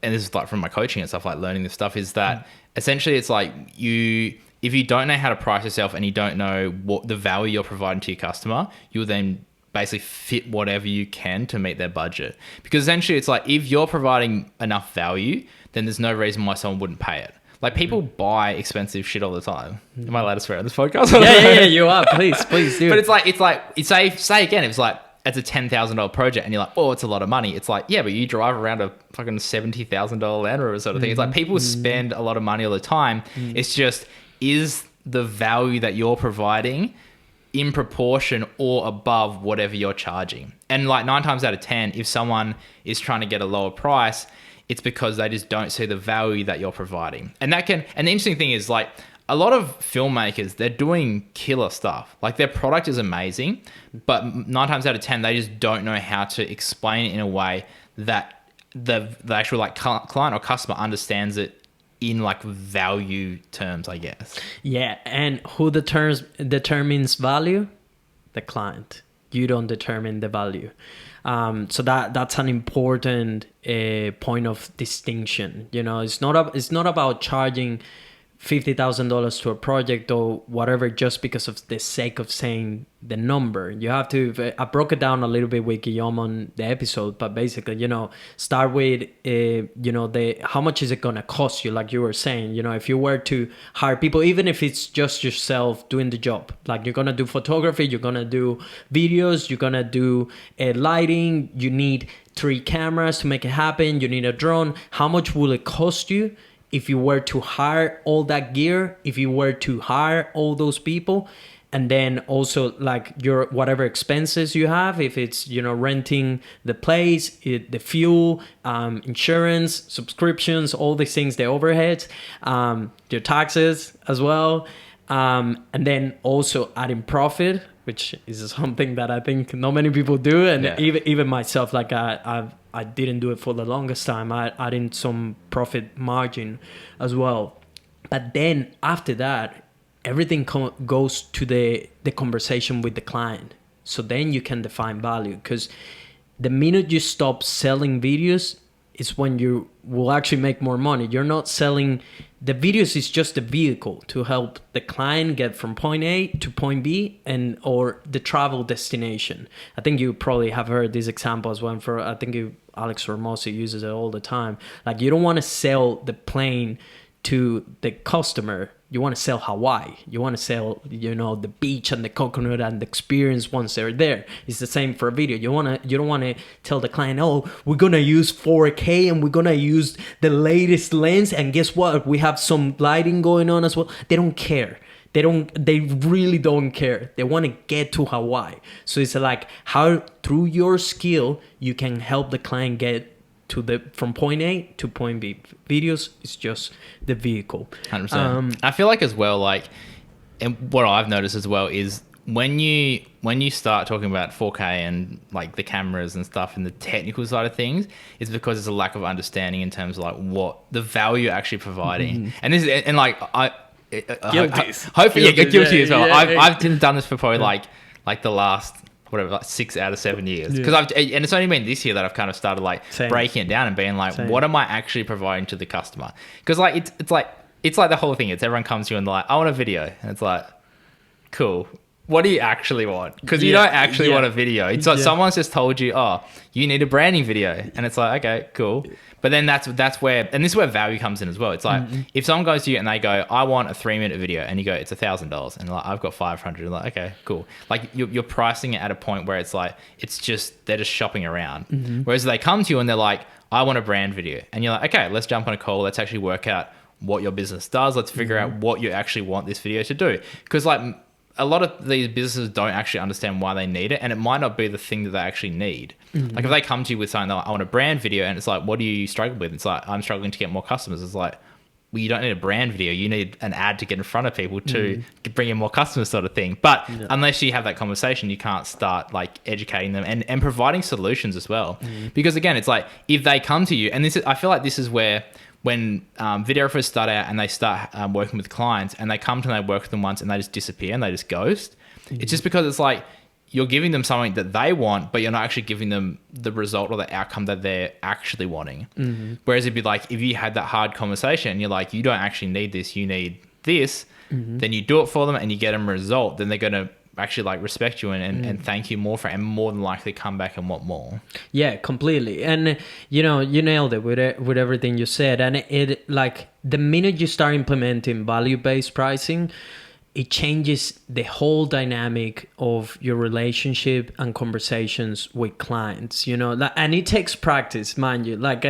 and this is like from my coaching and stuff, like learning this stuff, is that essentially it's like if you don't know how to price yourself and you don't know what the value you're providing to your customer, you'll then basically fit whatever you can to meet their budget. Because essentially it's like, if you're providing enough value, then there's no reason why someone wouldn't pay it. Like, people buy expensive shit all the time. Am I allowed to swear on this podcast? Yeah, you are. Please do. But say again, it's like, it's a $10,000 project and you're like, oh, it's a lot of money. It's like, yeah, but you drive around a fucking $70,000 Land Rover sort of thing. It's like, people spend a lot of money all the time. It's just, is the value that you're providing in proportion or above whatever you're charging? And like 9 times out of 10, if someone is trying to get a lower price, it's because they just don't see the value that you're providing. And the interesting thing is, like, a lot of filmmakers, they're doing killer stuff. Like, their product is amazing, but 9 times out of 10, they just don't know how to explain it in a way that the actual like client or customer understands it in like value terms, I guess. Yeah, and who determines value? The client. You don't determine the value. So that's an important point of distinction. It's not about charging $50,000 to a project or whatever just because of the sake of saying the number. You have to, I broke it down a little bit with Guillaume on the episode, but basically, start with, how much is it going to cost you? Like you were saying, if you were to hire people, even if it's just yourself doing the job, like you're going to do photography, you're going to do videos, you're going to do lighting, you need 3 cameras to make it happen, you need a drone. How much will it cost you if you were to hire all that gear, if you were to hire all those people? And then also like your whatever expenses you have, if it's, renting the place, the fuel, insurance, subscriptions, all these things, the overheads, your taxes as well. And then also adding profit, which is something that I think not many people do. And even myself, like I didn't do it for the longest time. I added some profit margin as well. But then after that, everything goes to the conversation with the client. So then you can define value, because the minute you stop selling videos is when you will actually make more money. You're not selling the videos, is just a vehicle to help the client get from point A to point B or the travel destination. I think you probably have heard this example as well. Alex Ramosi uses it all the time. Like, you don't want to sell the plane to the customer. You want to sell Hawaii. You want to sell, the beach and the coconut and the experience once they're there. It's the same for a video. You don't want to tell the client, oh, we're going to use 4K and we're going to use the latest lens. And guess what? We have some lighting going on as well. They don't care. They really don't care. They want to get to Hawaii. So it's like how through your skill, you can help the client get from point A to point B. Videos is just the vehicle. 100%. I feel like as well, like, and what I've noticed as well is when you start talking about 4K and like the cameras and stuff and the technical side of things, it's because there's a lack of understanding in terms of like what the value you're actually providing. And this is, and like hopefully you're guilty as well. I've done this for probably like the last whatever, like 6 out of 7 years, because and it's only been this year that I've kind of started like breaking it down and being like, what am I actually providing to the customer? Because like it's like the whole thing. It's everyone comes to you and they're like, I want a video, and it's like, cool. What do you actually want? Because you don't actually want a video. It's like someone's just told you, oh, you need a branding video. And it's like, okay, cool. But then that's where, and this is where value comes in as well. It's like, if someone goes to you and they go, I want a 3-minute video, and you go, it's $1,000. And like, I've got 500. Like, okay, cool. Like you're pricing it at a point where it's like, they're just shopping around. Whereas they come to you and they're like, I want a brand video. And you're like, okay, let's jump on a call. Let's actually work out what your business does. Let's figure out what you actually want this video to do. Because like, a lot of these businesses don't actually understand why they need it, and it might not be the thing that they actually need. Like if they come to you with something like, I want a brand video, and it's like, what do you struggle with? It's like, I'm struggling to get more customers. It's like, well, you don't need a brand video. You need an ad to get in front of people to bring in more customers, sort of thing. But unless you have that conversation, you can't start like educating them and providing solutions as well. Because again, it's like, if they come to you, and I feel like this is where, when videographers start out and they start working with clients and they come to them, they work with them once and they just disappear and they just ghost. It's just because it's like, you're giving them something that they want, but you're not actually giving them the result or the outcome that they're actually wanting. Whereas it'd be like, if you had that hard conversation and you're like, you don't actually need this, you need this, then you do it for them and you get them a result, then they're going to actually like respect you and thank you more for it, and more than likely come back and want more. Yeah, completely. And you nailed it with everything you said. And it like, the minute you start implementing value-based pricing, it changes the whole dynamic of your relationship and conversations with clients, and it takes practice, mind you. Like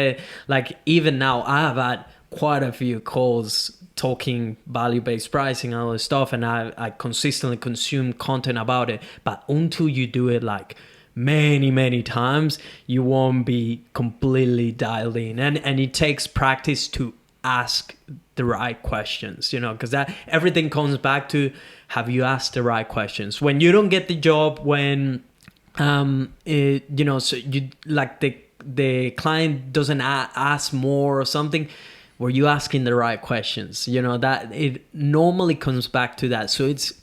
even now, I have had quite a few calls talking value-based pricing and all this stuff, and I consistently consume content about it. But until you do it like many times, you won't be completely dialed in. And it takes practice to ask the right questions, because that everything comes back to, have you asked the right questions? When you don't get the job, when so you like the client doesn't ask more or something, were you asking the right questions? That it normally comes back to that. So it's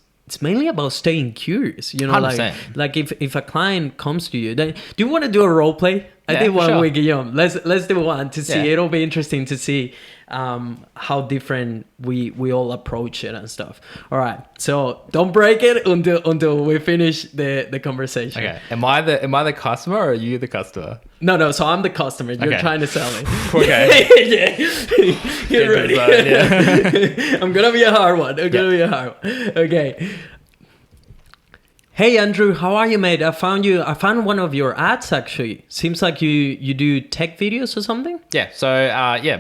mainly about staying curious, 100%. like if a client comes to you, then do you want to do a role play? I think one with Guillaume. Let's do one to see. It'll be interesting to see how different we all approach it and stuff. All right, so don't break it until we finish the conversation. Okay. Am I the customer or are you the customer? No. So I'm the customer. You're trying to sell it. Okay. Get ready. I'm gonna be a hard one. Okay. Hey Andrew, how are you, mate? I found one of your ads actually. Seems like you do tech videos or something? Yeah. So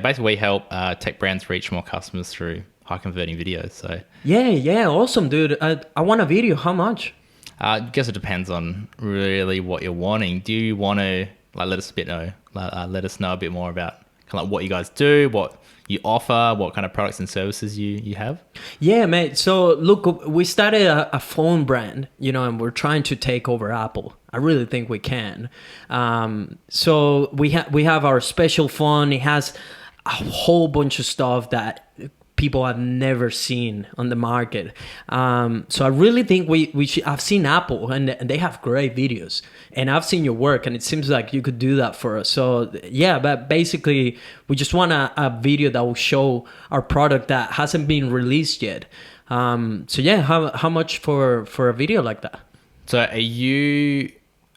basically we help tech brands reach more customers through high converting videos. So yeah, awesome, dude. I want a video. How much? I guess it depends on really what you're wanting. Do you want to let us know a bit more about kind of like what you guys do, what you offer, what kind of products and services you have? Yeah, mate. So look, we started a phone brand, and we're trying to take over Apple. I really think we can. So we have our special phone. It has a whole bunch of stuff that people have never seen on the market. So I really think we should. I've seen Apple and they have great videos, and I've seen your work, and it seems like you could do that for us. So yeah, but basically we just want a video that will show our product that hasn't been released yet. So yeah, how much for a video like that? So are you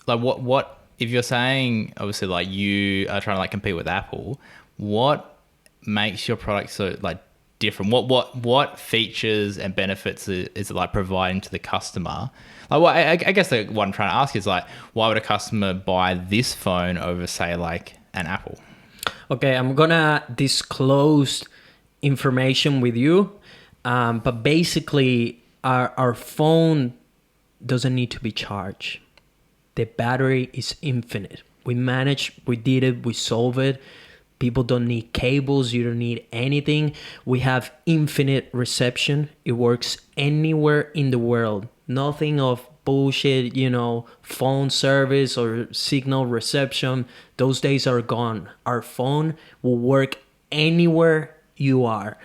like what if you're saying obviously like you are trying to like compete with Apple, what makes your product so like different? What features and benefits is it like providing to the customer? Like, well, I guess what I'm trying to ask is like, why would a customer buy this phone over say like an Apple? Okay, I'm gonna disclose information with you, but basically our phone doesn't need to be charged. The battery is infinite. We did it, we solved it. People don't need cables. You don't need anything. We have infinite reception. It works anywhere in the world, nothing of bullshit, phone service or signal reception. Those days are gone. Our phone will work anywhere you are.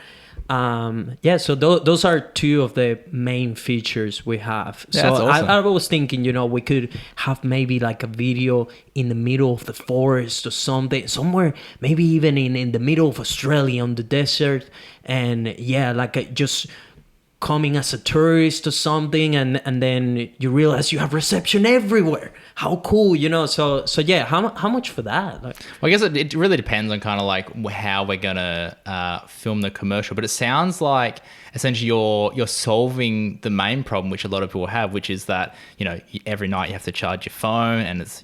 So those are two of the main features we have. Yeah, So that's awesome. I was thinking, we could have maybe like a video in the middle of the forest or something, somewhere, maybe even in the middle of Australia on the desert, and just coming as a tourist or something, and then you realize you have reception everywhere. How cool, So yeah, how much for that? Well, I guess it really depends on kind of like how we're gonna film the commercial. But it sounds like essentially you're solving the main problem which a lot of people have, which is that every night you have to charge your phone, and it's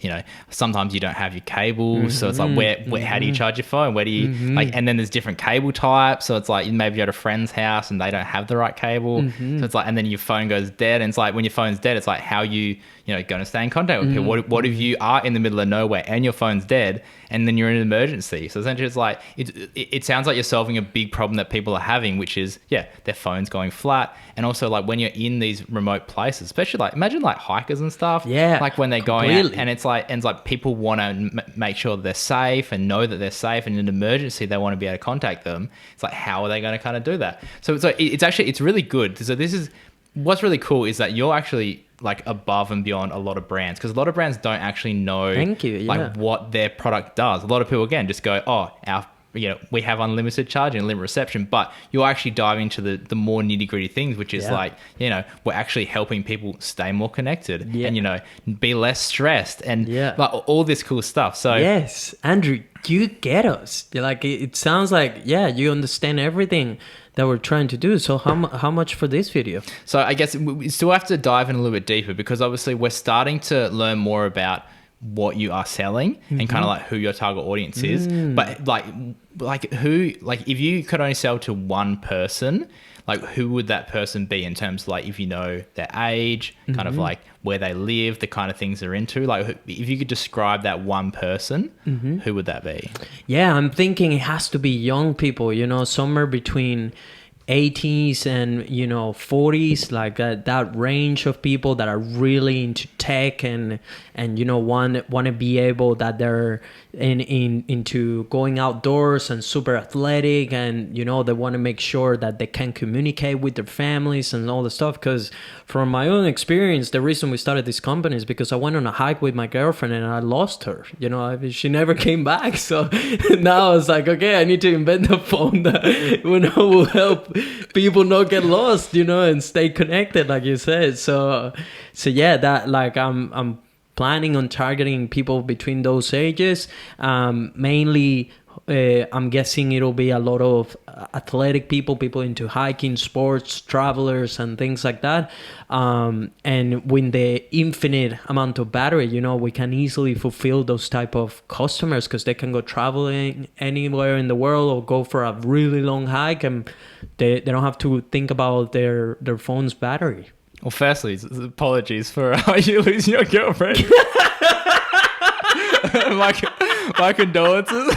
sometimes you don't have your cables, so it's like where how do you charge your phone? Where do you and then there's different cable types, so it's like maybe you're at a friend's house and they don't have the right cable, so it's like, and then your phone goes dead, and it's like when your phone's dead, it's like how you going to stay in contact with people. What if you are in the middle of nowhere and your phone's dead, and then you're in an emergency? So essentially it's like it sounds like you're solving a big problem that people are having, which is their phone's going flat. And also like when you're in these remote places, especially like imagine like hikers and stuff, like when they're going out, and it's like people want to make sure that they're safe and know that they're safe, and in an emergency they want to be able to contact them. It's like, how are they going to kind of do that? So it's really good. So this is what's really cool, is that you're actually like above and beyond a lot of brands, because a lot of brands don't actually know like what their product does. A lot of people again just go, we have unlimited charging, unlimited reception, but you're actually diving into the more nitty gritty things, which is like, we're actually helping people stay more connected and, be less stressed and like all this cool stuff. So yes, Andrew, you get us. Like, it sounds like, you understand everything that we're trying to do. So how much for this video? So I guess we still have to dive in a little bit deeper, because obviously we're starting to learn more about what you are selling and kind of like who your target audience is. But like who, like if you could only sell to one person, like who would that person be in terms of like, if their age, kind of like where they live, the kind of things they're into? Like if you could describe that one person, who would that be? Yeah, I'm thinking it has to be young people, somewhere between 80s and 40s, like that range of people that are really into tech and want to be able, that they're into going outdoors and super athletic, and they want to make sure that they can communicate with their families and all the stuff. Because from my own experience, the reason we started this company is because I went on a hike with my girlfriend and I lost her. She never came back. So now I was like, okay, I need to invent a phone that will help people not get lost, and stay connected, like you said. So yeah, that like I'm planning on targeting people between those ages. Mainly, I'm guessing it'll be a lot of athletic people into hiking, sports, travelers, and things like that. And with the infinite amount of battery, we can easily fulfill those type of customers, because they can go traveling anywhere in the world or go for a really long hike, and they don't have to think about their phone's battery. Well, firstly, apologies for you losing your girlfriend. my condolences.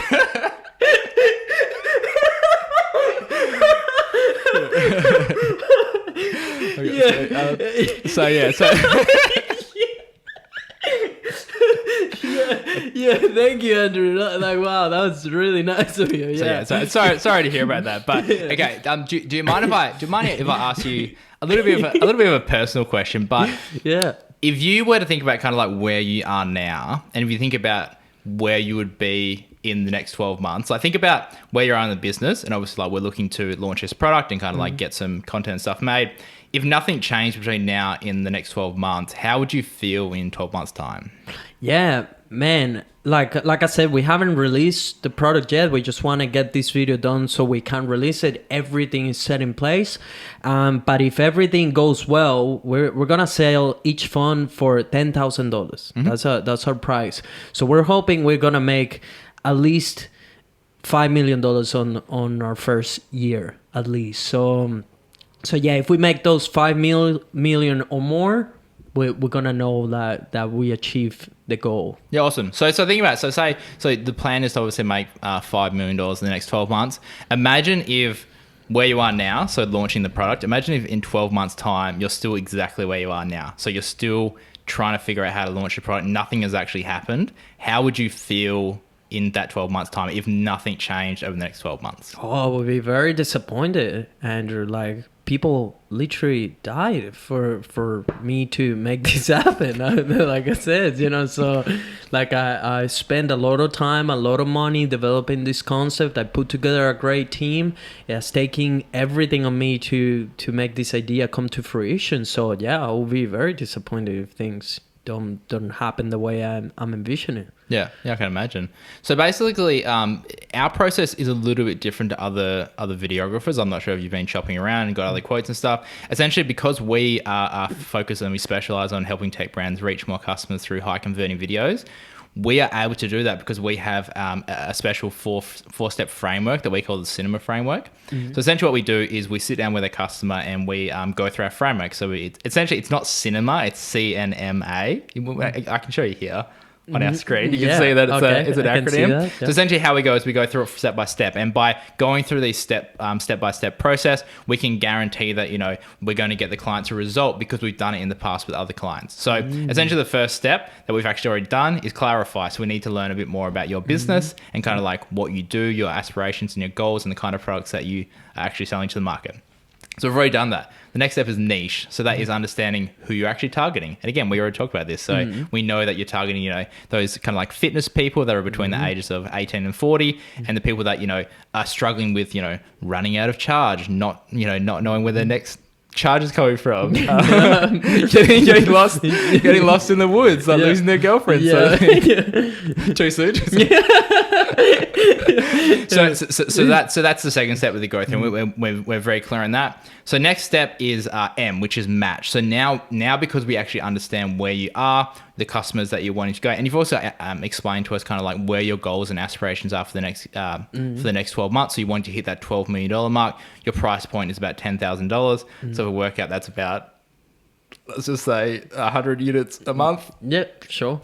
Thank you, Andrew. Like, wow, that was really nice of you. Sorry to hear about that. But okay, do you mind if I ask you a little bit of a personal question? But if you were to think about kind of like where you are now, and if you think about where you would be in the next 12 months, like think about where you are in the business, and obviously like we're looking to launch this product and kind of like get some content and stuff made. If nothing changed between now and the next 12 months, how would you feel in 12 months time? Yeah, man, like I said, we haven't released the product yet. We just want to get this video done so we can release it. Everything is set in place. But if everything goes well, we're gonna sell each phone for $10,000. That's our price. So we're hoping we're gonna make at least $5 million on our first year, at least. So yeah, if we make those 5 million or more, we're gonna know that we achieve the goal. Yeah, awesome. So think about it. So the plan is to obviously make $5 million in the next 12 months. Imagine if where you are now, so launching the product, imagine if in 12 months time, you're still exactly where you are now. So you're still trying to figure out how to launch your product. Nothing has actually happened. How would you feel in that 12 months time if nothing changed over the next 12 months? Oh, I would be very disappointed, Andrew. Like, people literally died for me to make this happen. Like I said, so like I spent a lot of time, a lot of money developing this concept. I put together a great team. It's taking everything on me to make this idea come to fruition. So yeah, I will be very disappointed if things don't happen the way I'm envisioning. Yeah, I can imagine. So basically, our process is a little bit different to other videographers. I'm not sure if you've been shopping around and got other quotes and stuff. Essentially, because we are focused and we specialize on helping tech brands reach more customers through high converting videos, we are able to do that because we have a special four-step framework that we call the cinema framework. Mm-hmm. So essentially what we do is we sit down with a customer and we go through our framework. So it's not cinema, it's CNMA. I can show you here on our screen. You can see that it's an acronym. Yeah. So essentially how we go is we go through it step by step. And by going through these step-by-step process, we can guarantee that, we're going to get the clients a result because we've done it in the past with other clients. So essentially the first step that we've actually already done is clarify. So we need to learn a bit more about your business and kind of like what you do, your aspirations and your goals and the kind of products that you are actually selling to the market. So we've already done that. The next step is niche. So that is understanding who you're actually targeting. And again, we already talked about this. So we know that you're targeting, those kind of like fitness people that are between the ages of 18 and 40 and the people that, are struggling with, running out of charge, not knowing where their next charge is coming from, getting lost in the woods, like losing their girlfriend. Yeah. So too soon. So that's the second step with the growth, and we're very clear on that. So next step is M, which is match. So now because we actually understand where you are, the customers that you're wanting to go, and you've also explained to us kind of like where your goals and aspirations are for the next 12 months. So you want to hit that $12 million mark. Your price point is about $10,000. So if we work out, that's about, let's just say 100 units a month. Yep, sure.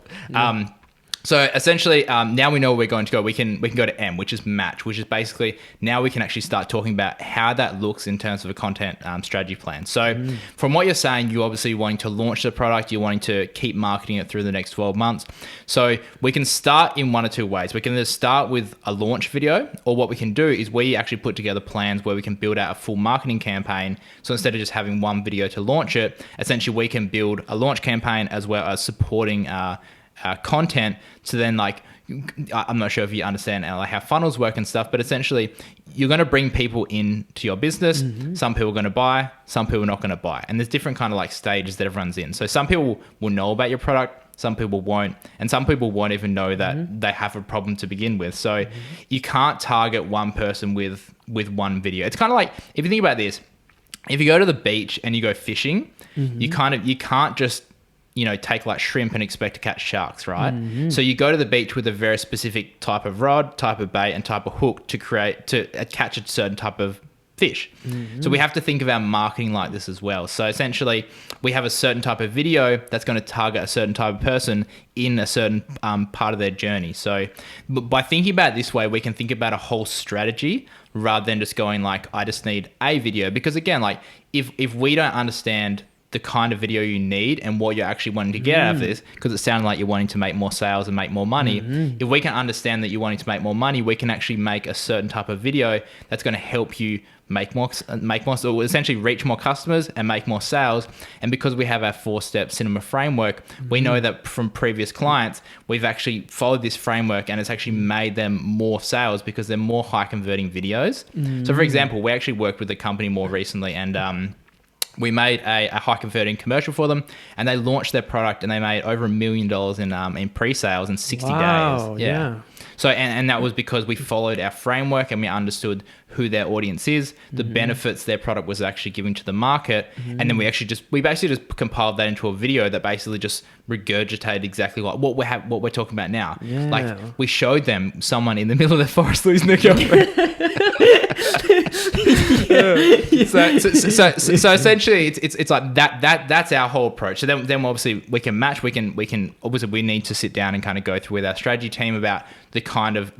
So essentially, now we know where we're going to go. We can go to M, which is match, which is basically now we can actually start talking about how that looks in terms of a content strategy plan. So from what you're saying, you obviously wanting to launch the product, you're wanting to keep marketing it through the next 12 months. So we can start in one or two ways. We can either start with a launch video, or what we can do is we actually put together plans where we can build out a full marketing campaign. So instead of just having one video to launch it, essentially we can build a launch campaign as well as supporting content. So then, like, I'm not sure if you understand like how funnels work and stuff, but essentially you're going to bring people into your business. Some people are going to buy, some people are not going to buy, and there's different kind of like stages that everyone's in. So some people will know about your product, some people won't, and some people won't even know that they have a problem to begin with. So you can't target one person with one video. It's kind of like, if you think about this, if you go to the beach and you go fishing, you can't just take like shrimp and expect to catch sharks, right? So you go to the beach with a very specific type of rod, type of bait, and type of hook to catch a certain type of fish. So we have to think of our marketing like this as well. So essentially, we have a certain type of video that's going to target a certain type of person in a certain part of their journey. So by thinking about it this way, we can think about a whole strategy rather than just going like, I just need a video. Because again, like if we don't understand the kind of video you need and what you're actually wanting to get out of this, because it sounded like you're wanting to make more sales and make more money. If we can understand that you're wanting to make more money, we can actually make a certain type of video that's going to help you make more, so essentially reach more customers and make more sales. And because we have our 4-step cinema framework, we know that from previous clients, we've actually followed this framework and it's actually made them more sales because they're more high converting videos. So for example, we actually worked with a company more recently, and we made a high converting commercial for them, and they launched their product and they made over $1 million in pre-sales in 60 days. Yeah. So, and that was because we followed our framework and we understood who their audience is, the benefits their product was actually giving to the market. And then we basically just compiled that into a video that basically just regurgitated exactly what we're talking about now. Yeah. Like we showed them someone in the middle of the forest losing their girlfriend. So essentially it's like that's our whole approach. So then obviously we can match, we can obviously we need to sit down and kind of go through with our strategy team about the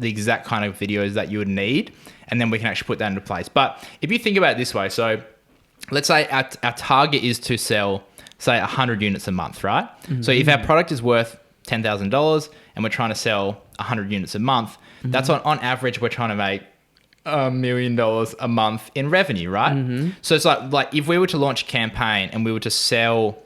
exact kind of videos that you would need, and then we can actually put that into place. But if you think about it this way, so let's say our target is to sell, say, 100 units a month, right? Mm-hmm. So if our product is worth $10,000 and we're trying to sell 100 units a month, that's on average, we're trying to make $1 million a month in revenue, right? Mm-hmm. So it's like if we were to launch a campaign and we were to sell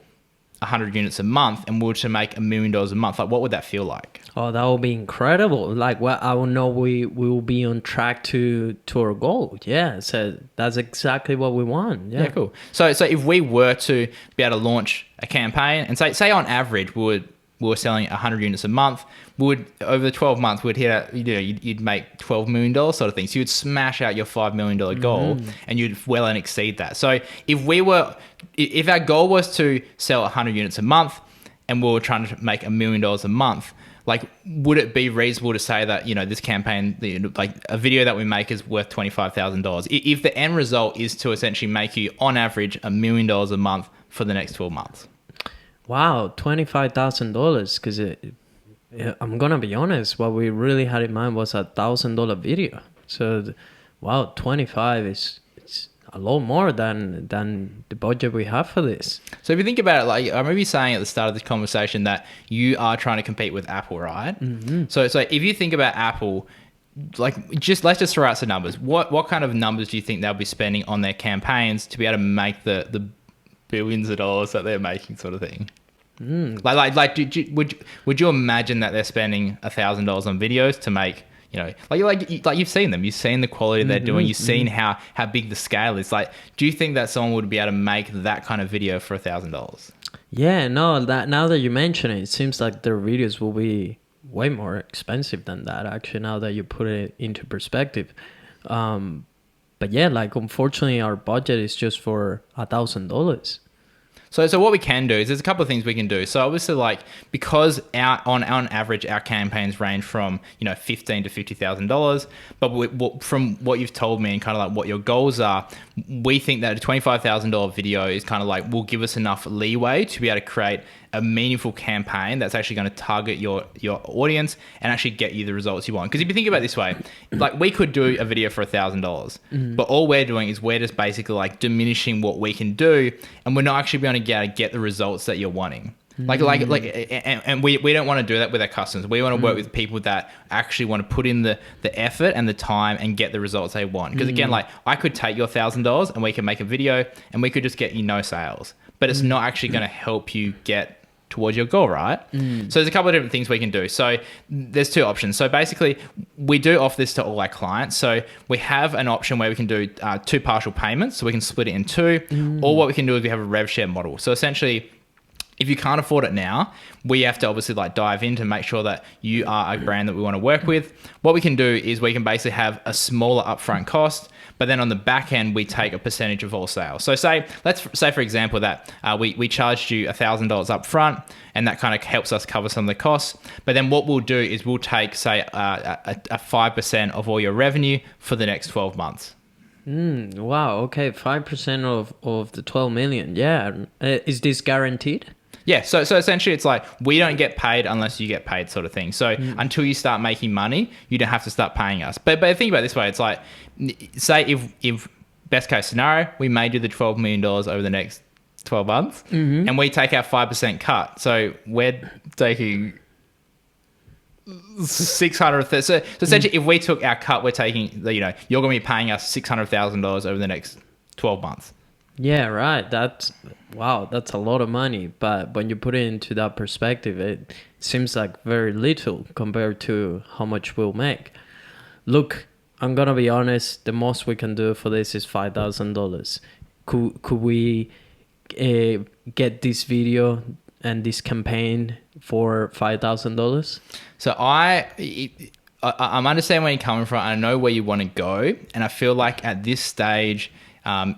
100 units a month and we were to make $1 million a month, like what would that feel like? Oh, that would be incredible. Like, well, I will know we will be on track to our goal. Yeah, so that's exactly what we want. Yeah, cool. So if we were to be able to launch a campaign and say on average we were selling 100 units a month, over the 12 months we'd hit you'd make $12 million sort of thing. So you'd smash out your $5 million goal and you'd well and exceed that. So if our goal was to sell 100 units a month and we were trying to make $1 million a month, like, would it be reasonable to say that, this campaign, like a video that we make is worth $25,000 if the end result is to essentially make you on average $1 million a month for the next 12 months? Wow, $25,000. Because I'm gonna be honest, what we really had in mind was $1,000 video. So, wow, 25 is a lot more than the budget we have for this. So if you think about it, like I remember you saying at the start of this conversation that you are trying to compete with Apple, right? Mm-hmm. So if you think about Apple, like let's just throw out some numbers. What kind of numbers do you think they'll be spending on their campaigns to be able to make the billions of dollars that they're making, sort of thing? Would you imagine that they're spending $1,000 on videos to make, like you've seen them, you've seen the quality they're doing, you've seen how big the scale is. Like, do you think that someone would be able to make that kind of video for $1,000? Yeah, no, now that you mention it, it seems like their videos will be way more expensive than that, actually, now that you put it into perspective. But yeah, like, unfortunately, our budget is just for $1,000. So what we can do is there's a couple of things we can do. So obviously, like, because on average our campaigns range from $15,000 to $50,000, but from what you've told me and kind of like what your goals are, we think that a $25,000 video is kind of like will give us enough leeway to be able to create a meaningful campaign that's actually going to target your audience and actually get you the results you want. Because if you think about it this way, like we could do a video for $1,000, but all we're doing is we're just basically like diminishing what we can do, and we're not actually going to get the results that you're wanting. And we don't want to do that with our customers. We want to work with people that actually want to put in the effort and the time and get the results they want. Because again, like I could take your $1,000 and we can make a video and we could just get you no sales, but it's not actually going to help you get towards your goal, right? So there's a couple of different things we can do. So there's two options. So basically, we do offer this to all our clients. So we have an option where we can do two partial payments. So we can split it in two. Or what we can do is we have a rev share model. So essentially, if you can't afford it now, we have to obviously like dive in to make sure that you are a brand that we want to work with. What we can do is we can basically have a smaller upfront cost, but then on the back end, we take a percentage of all sales. So let's say for example that we charged you $1,000 up front, and that kind of helps us cover some of the costs. But then what we'll do is we'll take, say, a 5% of all your revenue for the next 12 months. Wow, okay, 5% of the 12 million. Yeah. Is this guaranteed? Yeah, so essentially it's like we don't get paid unless you get paid, sort of thing. So until you start making money, you don't have to start paying us. But think about it this way, it's like, say if best case scenario, we made you the $12 million over the next 12 months and we take our 5% cut. So we're taking 600. So essentially if we took our cut, we're taking, you're going to be paying us $600,000 over the next 12 months. Yeah, right. That's a lot of money. But when you put it into that perspective, it seems like very little compared to how much we'll make. Look, I'm going to be honest. The most we can do for this is $5,000. Could we get this video and this campaign for $5,000? So I'm understanding where you're coming from. I know where you want to go. And I feel like at this stage,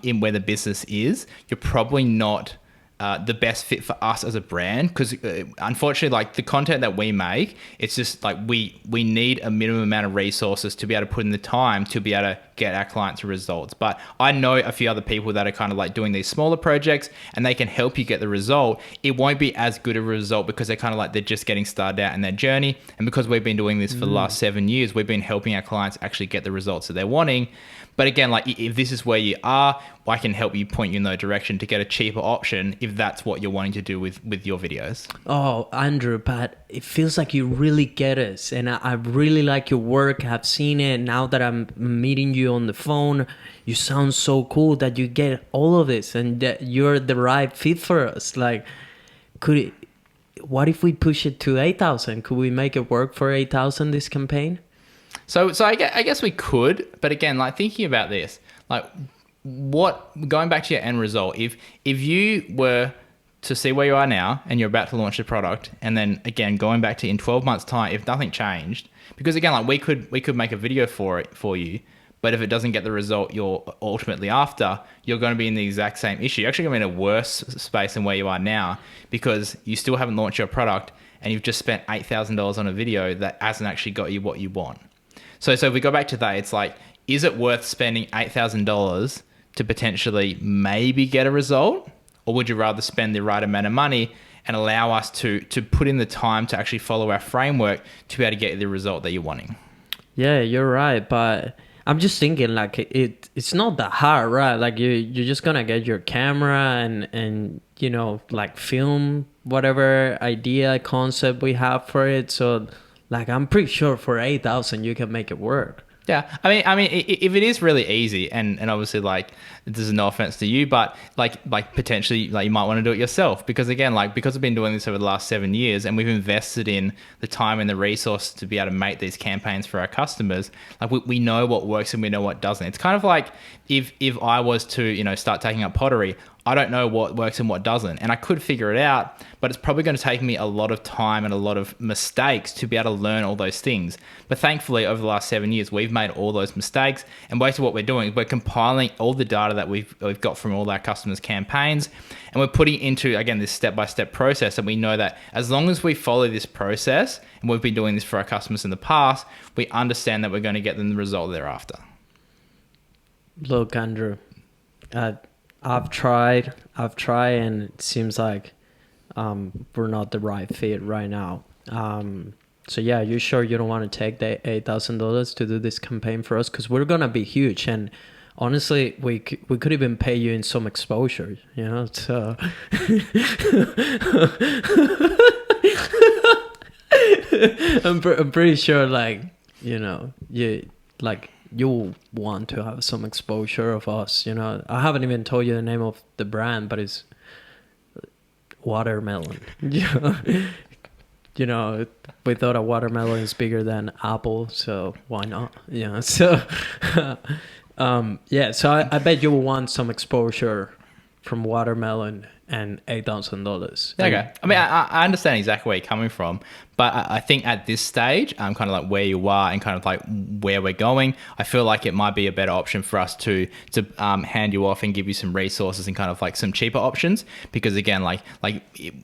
in where the business is, you're probably not the best fit for us as a brand, because unfortunately, like the content that we make, it's just like we need a minimum amount of resources to be able to put in the time to be able to get our clients results. But I know a few other people that are kind of like doing these smaller projects, and they can help you get the result. It won't be as good a result because they're kind of like they're just getting started out in their journey, and because we've been doing this for the last 7 years, we've been helping our clients actually get the results that they're wanting. But again, like if this is where you are, I can help you point you in that direction to get a cheaper option if that's what you're wanting to do with your videos. Oh, Andrew, but it feels like you really get us. And I really like your work. I've seen it. Now that I'm meeting you on the phone, you sound so cool that you get all of this and that you're the right fit for us. Like, what if we push it to 8,000? Could we make it work for 8,000 this campaign? So I guess we could, but again, like thinking about this, like going back to your end result, if you were to see where you are now and you're about to launch the product, and then again going back to in 12 months time, if nothing changed, because again, like we could make a video for you, but if it doesn't get the result you're ultimately after, you're going to be in the exact same issue. You're actually going to be in a worse space than where you are now, because you still haven't launched your product and you've just spent $8,000 on a video that hasn't actually got you what you want. So if we go back to that, it's like, is it worth spending $8,000 to potentially maybe get a result? Or would you rather spend the right amount of money and allow us to put in the time to actually follow our framework to be able to get the result that you're wanting? Yeah, you're right. But I'm just thinking like it's not that hard, right? Like you're just going to get your camera and, you know, like film whatever idea, concept we have for it. So like, I'm pretty sure for 8,000 you can make it work. Yeah, I mean, if it is really easy, and obviously, like, this is no offense to you, but like potentially, like, you might want to do it yourself, because again, like, because I've been doing this over the last 7 years, and we've invested in the time and the resources to be able to make these campaigns for our customers. Like, we know what works and we know what doesn't. It's kind of like if I was to, you know, start taking up pottery, I don't know what works and what doesn't, and I could figure it out, but it's probably going to take me a lot of time and a lot of mistakes to be able to learn all those things. But thankfully, over the last 7 years, we've made all those mistakes, and basically what we're doing is we're compiling all the data that we've got from all our customers' campaigns, and we're putting it into, again, this step-by-step process, and we know that as long as we follow this process, and we've been doing this for our customers in the past, we understand that we're going to get them the result thereafter. Look, Andrew, I've tried, and it seems like we're not the right fit right now. So yeah, you sure you don't want to take the $8,000 to do this campaign for us? Because we're gonna be huge, and honestly, we could even pay you in some exposure, you know. So I'm pretty sure, like, you know, you'll want to have some exposure of us, you know. I haven't even told you the name of the brand, but it's watermelon. You know, we thought a watermelon is bigger than Apple, so why not? Yeah. So, yeah. So I bet you'll want some exposure from watermelon and $8,000. Okay. I mean, I understand exactly where you're coming from, but I think at this stage, kind of like where you are and kind of like where we're going, I feel like it might be a better option for us to hand you off and give you some resources and kind of like some cheaper options. Because again, like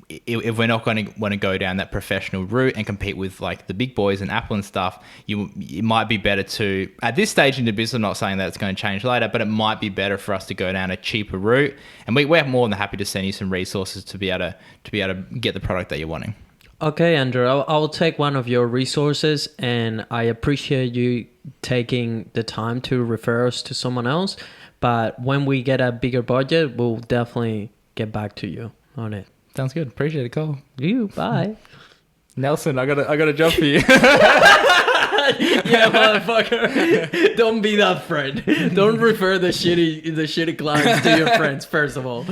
if we're not going to want to go down that professional route and compete with like the big boys and Apple and stuff, it might be better to, at this stage in the business, I'm not saying that it's going to change later, but it might be better for us to go down a cheaper route. And we're more than happy to send you some resources to be able to get the product that you're wanting. Okay, Andrew, I'll take one of your resources, and I appreciate you taking the time to refer us to someone else. But when we get a bigger budget, we'll definitely get back to you on it. Sounds good. Appreciate it, Cole. You, bye. Nelson, I got a job for you. Yeah, motherfucker. Don't be that friend. Don't refer the shitty clients to your friends, first of all.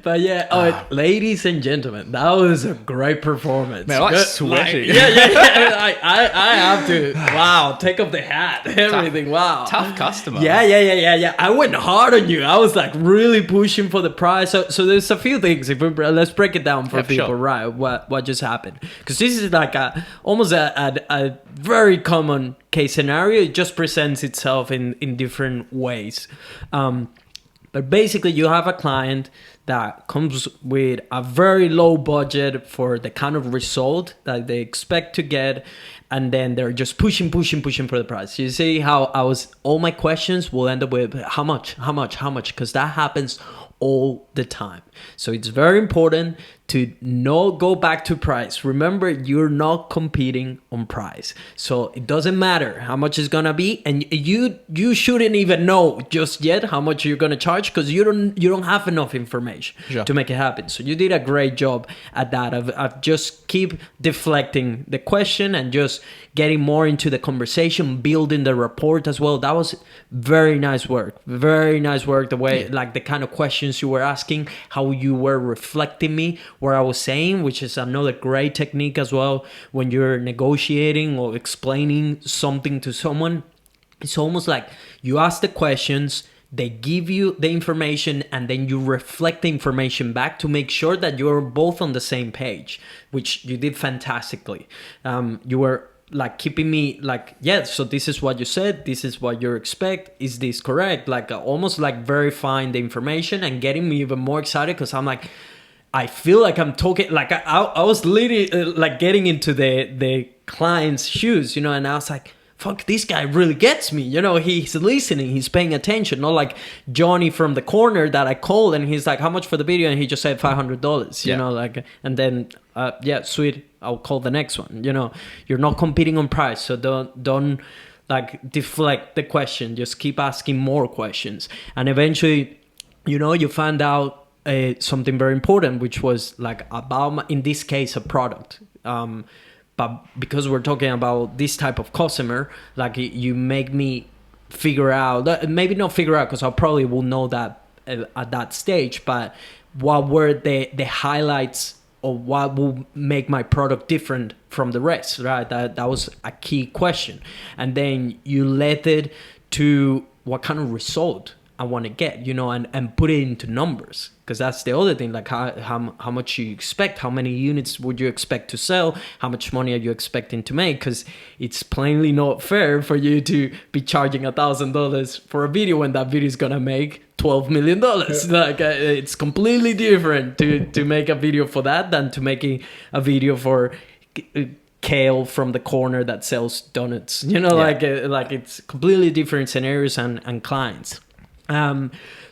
But yeah, ladies and gentlemen, that was a great performance. Man, I like sweating. Yeah. I have to. Wow, take off the hat. Everything. Wow. Tough customer. Yeah. I went hard on you. I was like really pushing for the price. So there's a few things. Let's break it down for people, sure. Right? What just happened? Because this is like almost a very common case scenario. It just presents itself in different ways. But basically, you have a client that comes with a very low budget for the kind of result that they expect to get, and then they're just pushing for the price. You see how all my questions will end up with how much, because that happens all the time. So it's very important to not go back to price. Remember, you're not competing on price. So it doesn't matter how much it's gonna be, and you shouldn't even know just yet how much you're gonna charge, because you don't have enough information to make it happen. So you did a great job at that. I've just keep deflecting the question and just getting more into the conversation, building the rapport as well. That was very nice work. Very nice work. The way, like the kind of questions you were asking, how you were reflecting me, what I was saying, which is another great technique as well when you're negotiating or explaining something to someone. It's almost like you ask the questions, they give you the information, and then you reflect the information back to make sure that you're both on the same page, which you did fantastically. You were like keeping me like, yeah, so this is what you said, this is what you expect, is this correct? Like almost like verifying the information and getting me even more excited, because I'm like, I feel like I'm talking, like I was literally like getting into the client's shoes, and I was like, fuck, this guy really gets me. He's listening, he's paying attention. Not like Johnny from the corner that I called and he's like, how much for the video? And he just said $500, like, and then, yeah, sweet, I'll call the next one. You're not competing on price. So don't like deflect the question. Just keep asking more questions. And eventually, you find out something very important, which was like about, in this case, a product. But because we're talking about this type of customer, like you make me figure out, maybe not figure out, because I probably will know that at that stage, but what were the highlights of what will make my product different from the rest, right? That was a key question. And then you led it to what kind of result I want to get, and put it into numbers, because that's the other thing, like how much you expect, how many units would you expect to sell, how much money are you expecting to make, because it's plainly not fair for you to be charging $1,000 for a video when that video is gonna make $12 million. Like it's completely different to make a video for that than to making a video for Kale from the corner that sells donuts, like it's completely different scenarios and clients.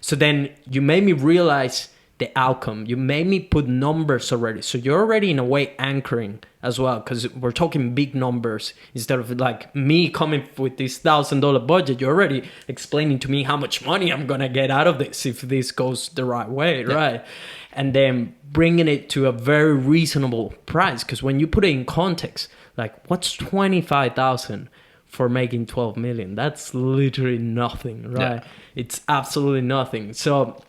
So then you made me realize the outcome. You made me put numbers already. So you're already in a way anchoring as well, because we're talking big numbers instead of like me coming with this $1,000 budget. You're already explaining to me how much money I'm going to get out of this if this goes the right way, right? And then bringing it to a very reasonable price, because when you put it in context, like what's 25,000 for making 12 million? That's literally nothing, right? It's absolutely nothing. So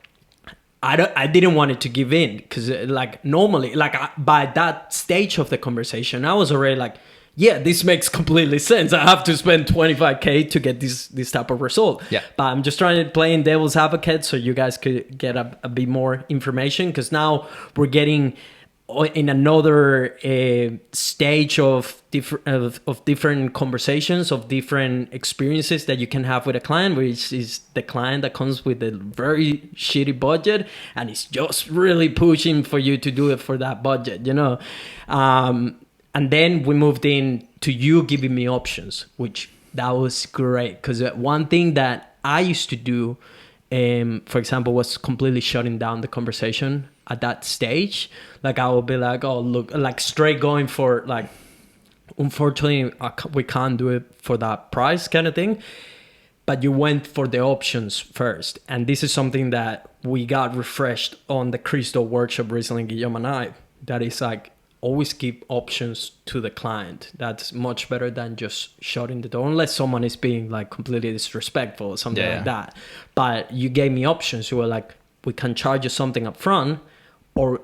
I didn't want it to give in, because like normally, like by that stage of the conversation, I was already like, yeah, this makes completely sense. I have to spend 25K to get this type of result. Yeah. But I'm just trying to play in devil's advocate so you guys could get a bit more information, because now we're getting in another stage of different conversations, of different experiences that you can have with a client, which is the client that comes with a very shitty budget and is just really pushing for you to do it for that budget, and then we moved in to you giving me options, which that was great, because one thing that I used to do, for example, was completely shutting down the conversation at that stage. Like I would be like, oh, look, like straight going for like, unfortunately, we can't do it for that price kind of thing. But you went for the options first. And this is something that we got refreshed on the Crystal workshop recently, Guillaume and I. That is like, always keep options to the client. That's much better than just shutting the door, unless someone is being like completely disrespectful or something like that. But you gave me options. You were like, we can charge you something up front,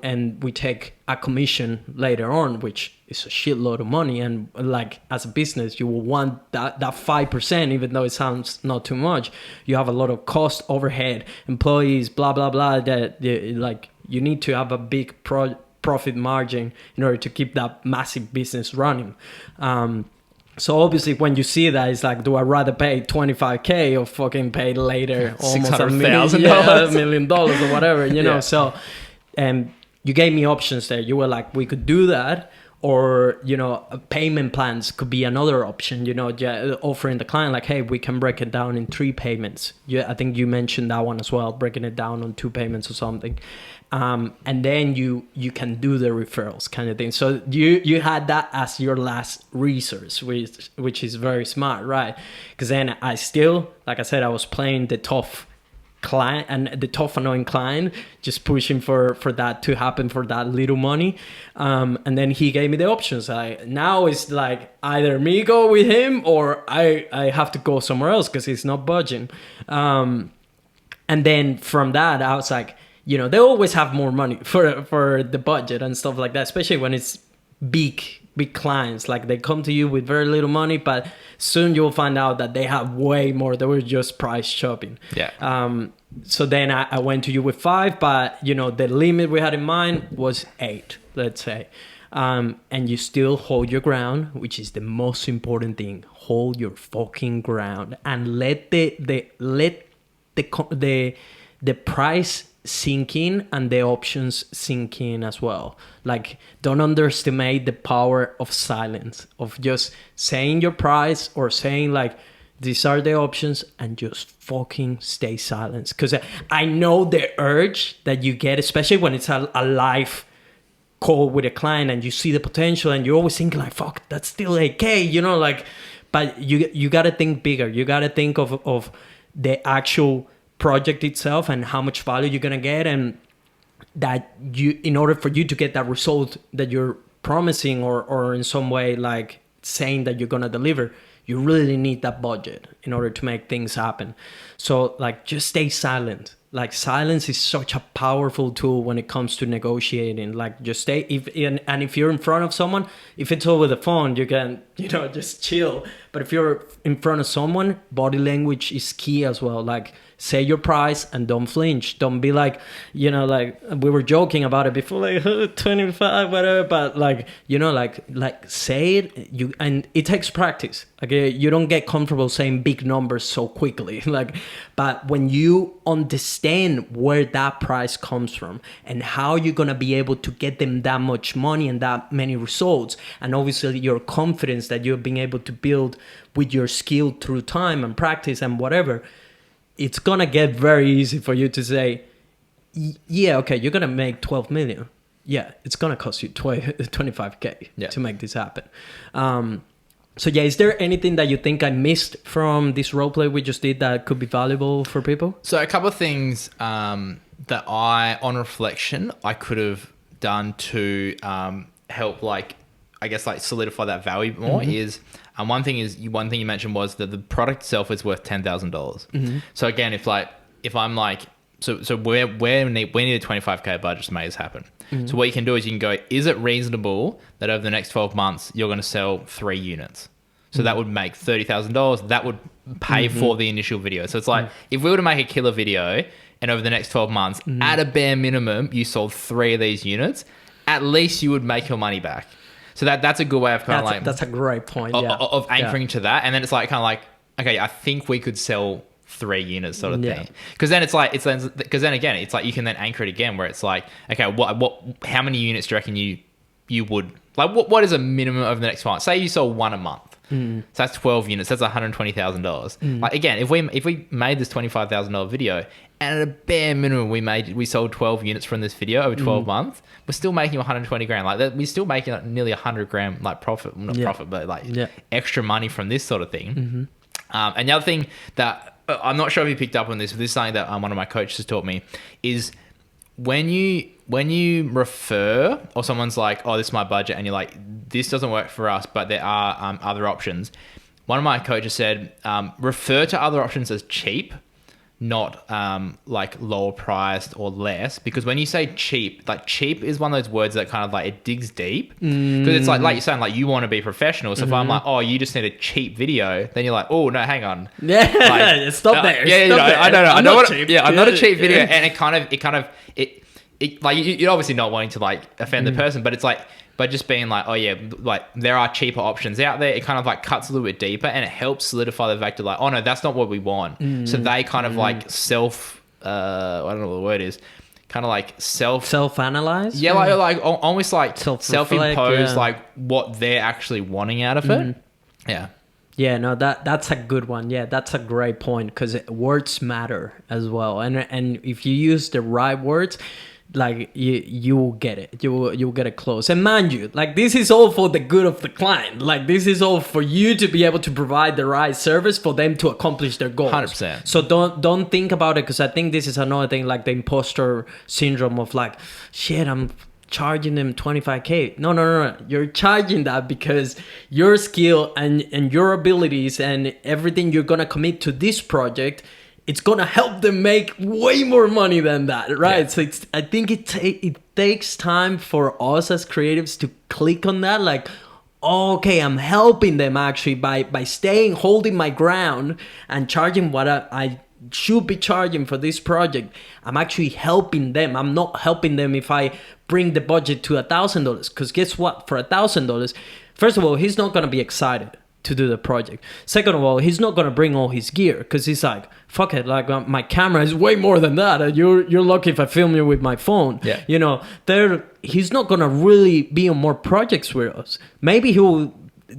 and we take a commission later on, which is a shitload of money. And like as a business, you will want that 5%, even though it sounds not too much. You have a lot of cost, overhead, employees, blah blah blah. That like you need to have a big profit margin in order to keep that massive business running. So obviously when you see that, it's like, do I rather pay 25K or fucking pay later almost $1 million or whatever, you know? So, you gave me options there. You were like, we could do that, or, you know, payment plans could be another option, you know, offering the client like, hey, we can break it down in 3 payments. I think you mentioned that one as well, breaking it down on 2 payments or something. And then you can do the referrals kind of thing. So you had that as your last resource, which is very smart, right? Because then I still, like I said, I was playing the tough client and the tough annoying client, just pushing for that to happen for that little money. And then he gave me the options. Now it's like either me go with him or I have to go somewhere else because he's not budging. And then from that I was like, you know, they always have more money for the budget and stuff like that, especially when it's big clients. Like they come to you with very little money, but soon you'll find out that they have way more. They were just price shopping. Yeah. So then I went to you with 5, but you know, the limit we had in mind was 8, let's say. And you still hold your ground, which is the most important thing. Hold your fucking ground and let the price sink in and the options sink in as well. Like, don't underestimate the power of silence, of just saying your price or saying like, these are the options, and just fucking stay silent. Because I know the urge that you get, especially when it's a live call with a client and you see the potential and you're always thinking like, fuck, that's still 8K, you know, like, but you got to think bigger. You got to think of the actual project itself and how much value you're gonna get, and that you, in order for you to get that result that you're promising or in some way like saying that you're gonna deliver, you really need that budget in order to make things happen. So like, just stay silent. Like, silence is such a powerful tool when it comes to negotiating. Like, just stay, if you're in front of someone, if it's over the phone, you can, you know, just chill. But if you're in front of someone, body language is key as well. Like, say your price and don't flinch. Don't be like, you know, like we were joking about it before, like 25, whatever. But like, you know, like say it. And it takes practice. Okay, you don't get comfortable saying big numbers so quickly. Like, but when you understand where that price comes from and how you're gonna be able to get them that much money and that many results, and obviously your confidence that you're being able to build with your skill through time and practice and whatever, it's gonna get very easy for you to say, yeah, okay, you're gonna make 12 million. Yeah, it's gonna cost you 25K to make this happen. So yeah, is there anything that you think I missed from this roleplay we just did that could be valuable for people? So a couple of things that on reflection, I could have done to help, like, I guess, like solidify that value more is, one thing you mentioned was that the product itself is worth $10,000. So again, if I'm like, so we need a 25K budget to make this happen. So what you can do is you can go, is it reasonable that over the next 12 months, you're going to sell 3 units? So that would make $30,000. That would pay for the initial video. So it's like, if we were to make a killer video and over the next 12 months, at a bare minimum, you sold 3 of these units, at least you would make your money back. So that's a good way of that's a great point. Of anchoring to that. And then it's like, kind of like, okay, I think we could sell 3 units sort of thing. Because then because then again, it's like you can then anchor it again where it's like, okay, how many units do you reckon you would, like, what is a minimum over the next 5 months? Say you sold 1 a month. So that's 12 units. That's $120,000. Like, again, if we made this $25,000 video and at a bare minimum we sold 12 units from this video over 12 months, we're still making 120 grand. Like that, we're still making like nearly 100 grand like profit, profit, but like extra money from this sort of thing. And the other thing that I'm not sure if you picked up on this, but this is something that one of my coaches taught me, is when you refer, or someone's like, oh, this is my budget, and you're like, this doesn't work for us, but there are other options. One of my coaches said, refer to other options as cheap, not like lower priced or less, because when you say cheap, like cheap is one of those words that kind of like, it digs deep, because it's like you're saying, like, you want to be professional. So if I'm like, oh, you just need a cheap video, then you're like, oh no, hang on, like, stop there. I know what, I'm not a cheap video. And it like, you're obviously not wanting to like offend the person, but it's like, but just being like, oh yeah, like there are cheaper options out there. It kind of like cuts a little bit deeper, and it helps solidify the fact of like, oh no, that's not what we want. So they kind of like I don't know what the word is, kind of like self-analyze. Yeah, like almost like self-impose, yeah. like what they're actually wanting out of it. Yeah. Yeah, no, that's a good one. Yeah, that's a great point, because words matter as well, and if you use the right words, like you will get it. You'll get it close. And mind you, like this is all for the good of the client. Like this is all for you to be able to provide the right service for them to accomplish their goals. 100%. So don't think about it, because I think this is another thing, like the imposter syndrome of like, shit, I'm charging them 25K. No. You're charging that because your skill and your abilities and everything you're gonna commit to this project, it's gonna help them make way more money than that, right? Yeah. So I think it takes time for us as creatives to click on that, like, okay, I'm helping them actually by holding my ground and charging what I should be charging for this project. I'm actually helping them. I'm not helping them if I bring the budget to $1,000, because guess what? For $1,000, first of all, he's not going to be excited to do the project. Second of all, he's not going to bring all his gear, because he's like, fuck it, like my camera is way more than that. You're lucky if I film you with my phone. Yeah. You know, he's not going to really be on more projects with us. Maybe he'll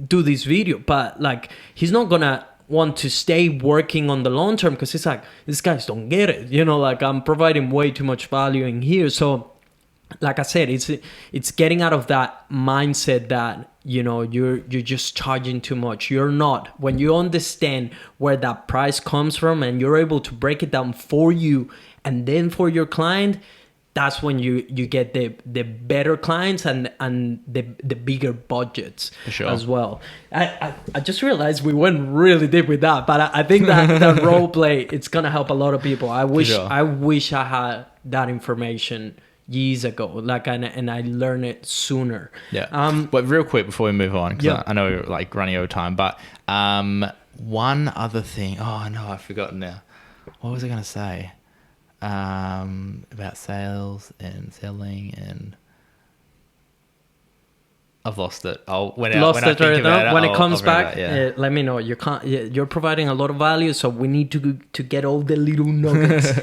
do this video, but like he's not going to want to stay working on the long term, because it's like, these guys don't get it, you know, like I'm providing way too much value in here. So like I said, it's getting out of that mindset that, you know, you're just charging too much. You're not. When you understand where that price comes from and you're able to break it down for you and then for your client, that's when you get the better clients and the bigger budgets. For sure. As well. I just realized we went really deep with that, but I think that role play, it's gonna help a lot of people. I wish I had that information years ago, like, and I learned it sooner. Yeah. But real quick before we move on, because yeah. I know we're like running over time, but one other thing. Oh no, I've forgotten now. What was I gonna say? About sales and selling, and I've lost it. When it comes back, let me know. You're providing a lot of value, so we need to get all the little nuggets.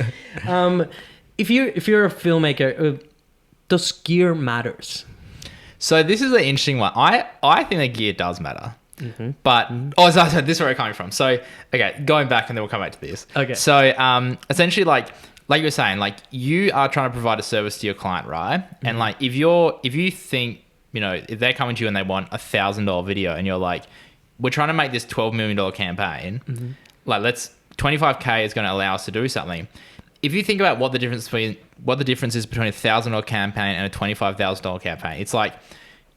If you're a filmmaker, does gear matters? So this is an interesting one. I think that gear does matter. Mm-hmm. But so this is where I'm coming from. So okay, going back, and then we'll come back to this. Okay. So essentially, like you were saying, like you are trying to provide a service to your client, right? Mm-hmm. And like if you think, you know, if they're coming to you and they want $1,000 video, and you're like, we're trying to make this $12 million campaign, mm-hmm. like $25K is going to allow us to do something. If you think about what the difference is between $1,000 campaign and a $25,000 campaign, it's like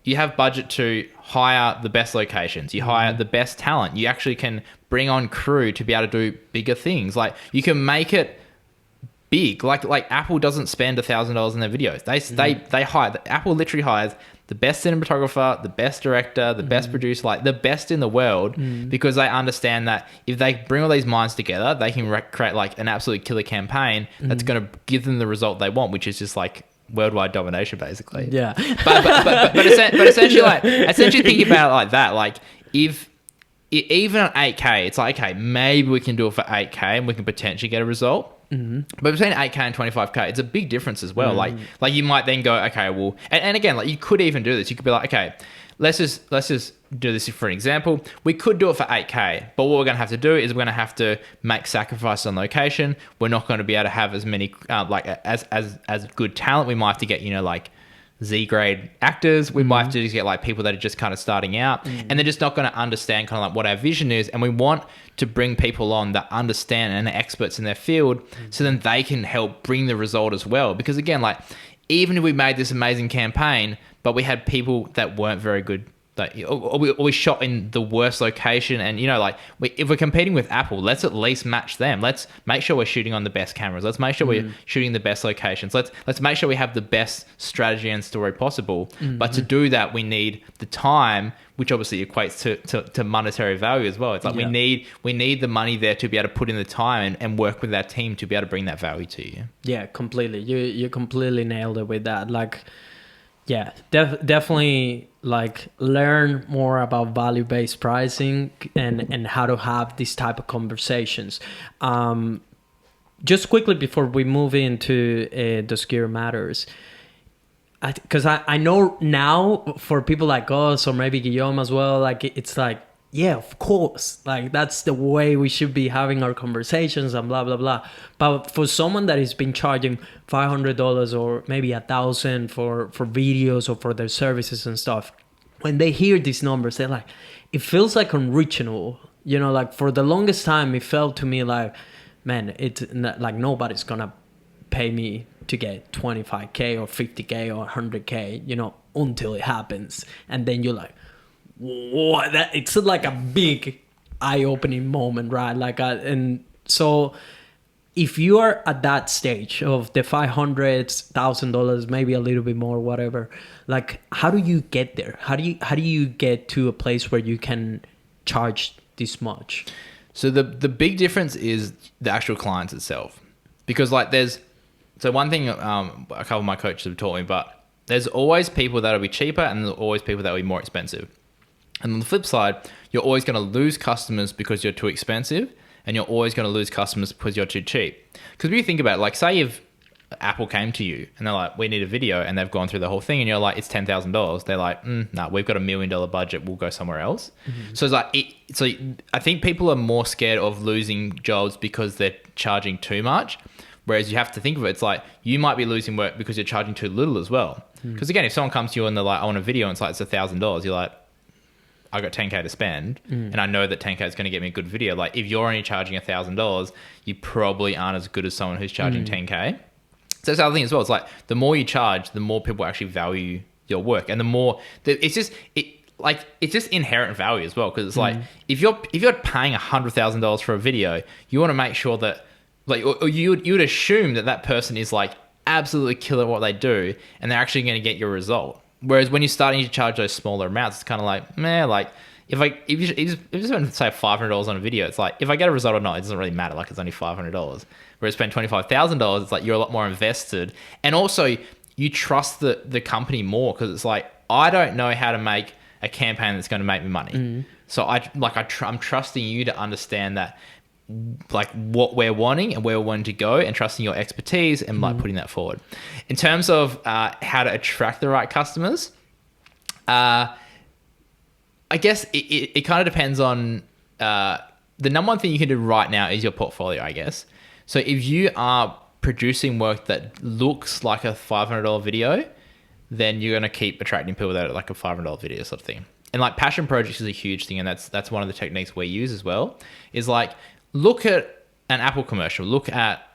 you have budget to hire the best locations, you hire the best talent, you actually can bring on crew to be able to do bigger things. Like you can make it big. Like Apple doesn't spend $1,000 in their videos. They hire. Apple literally hires the best cinematographer, the best director, the best producer, like the best in the world, because they understand that if they bring all these minds together, they can create like an absolute killer campaign that's going to give them the result they want, which is just like worldwide domination, basically. Yeah. But essentially, like essentially thinking about it like that, like if even at 8K, it's like, okay, maybe we can do it for 8K and we can potentially get a result. Mm-hmm. But between 8K and 25K, it's a big difference as well. Like you might then go, okay, well, and again, like you could even do this. You could be like, okay, let's just do this for an example. We could do it for 8K, but what we're going to have to do is we're going to have to make sacrifices on location. We're not going to be able to have as many as good talent. We might have to get, you know, like Z-grade actors. We might have to just get like people that are just kind of starting out, and they're just not going to understand kind of like what our vision is. And we want to bring people on that understand and are experts in their field, so then they can help bring the result as well. Because again, like even if we made this amazing campaign, but we had people that weren't very good, like, or we shot in the worst location, and you know, like if we're competing with Apple, let's at least match them. Let's make sure we're shooting on the best cameras. Let's make sure we're shooting the best locations. Let's make sure we have the best strategy and story possible. But to do that, we need the time, which obviously equates to monetary value as well. It's like we need the money there to be able to put in the time and work with our team to be able to bring that value to you. Yeah, completely. You completely nailed it with that. Like, Yeah, definitely like learn more about value-based pricing and how to have these type of conversations. Just quickly before we move into the Gear Matters, because I know now for people like us or maybe Guillaume as well, like it's like, yeah, of course, like that's the way we should be having our conversations and blah blah blah. But for someone that has been charging $500 or maybe $1,000 for videos or for their services and stuff, when they hear these numbers, they're like, it feels like unreachable. You know, like for the longest time, it felt to me like, man, it's not, like nobody's gonna pay me to get 25K or 50K or 100K, you know, until it happens, and then you're like, what? That it's like a big eye-opening moment, right? Like, and so if you are at that stage of the $500,000, maybe a little bit more, whatever, like, how do you get there? How do you get to a place where you can charge this much? So the big difference is the actual clients itself, because like so one thing a couple of my coaches have taught me, but there's always people that'll be cheaper and there's always people that will be more expensive. And on the flip side, you're always going to lose customers because you're too expensive, and you're always going to lose customers because you're too cheap. Because when you think about it, like say if Apple came to you and they're like, we need a video, and they've gone through the whole thing, and you're like, it's $10,000. They're like, nah, we've got $1 million budget. We'll go somewhere else. Mm-hmm. So it's like, so I think people are more scared of losing jobs because they're charging too much. Whereas you have to think of it, it's like you might be losing work because you're charging too little as well. Because again, if someone comes to you and they're like, I want a video, and it's like, it's $1,000, you're like, I got 10K to spend, and I know that 10K is going to get me a good video. Like if you're only charging $1,000, you probably aren't as good as someone who's charging 10K. So that's the other thing as well. It's like the more you charge, the more people actually value your work, and the more it's just inherent value as well. Because it's like if you're paying $100,000 for a video, you want to make sure that like or you would assume that person is like absolutely killer at what they do, and they're actually going to get your result. Whereas when you're starting to charge those smaller amounts, it's kind of like, man, like if you spend say $500 on a video, it's like if I get a result or not, it doesn't really matter. Like it's only $500. Whereas spend $25,000, it's like you're a lot more invested, and also you trust the company more because it's like I don't know how to make a campaign that's going to make me money. So I'm trusting you to understand that, like what we're wanting and where we're wanting to go, and trusting your expertise and like putting that forward. In terms of how to attract the right customers, I guess it kind of depends on the number one thing you can do right now is your portfolio, I guess. So if you are producing work that looks like a $500 video, then you're going to keep attracting people that are like a $500 video sort of thing. And like passion projects is a huge thing, and that's one of the techniques we use as well, is like look at an Apple commercial, look at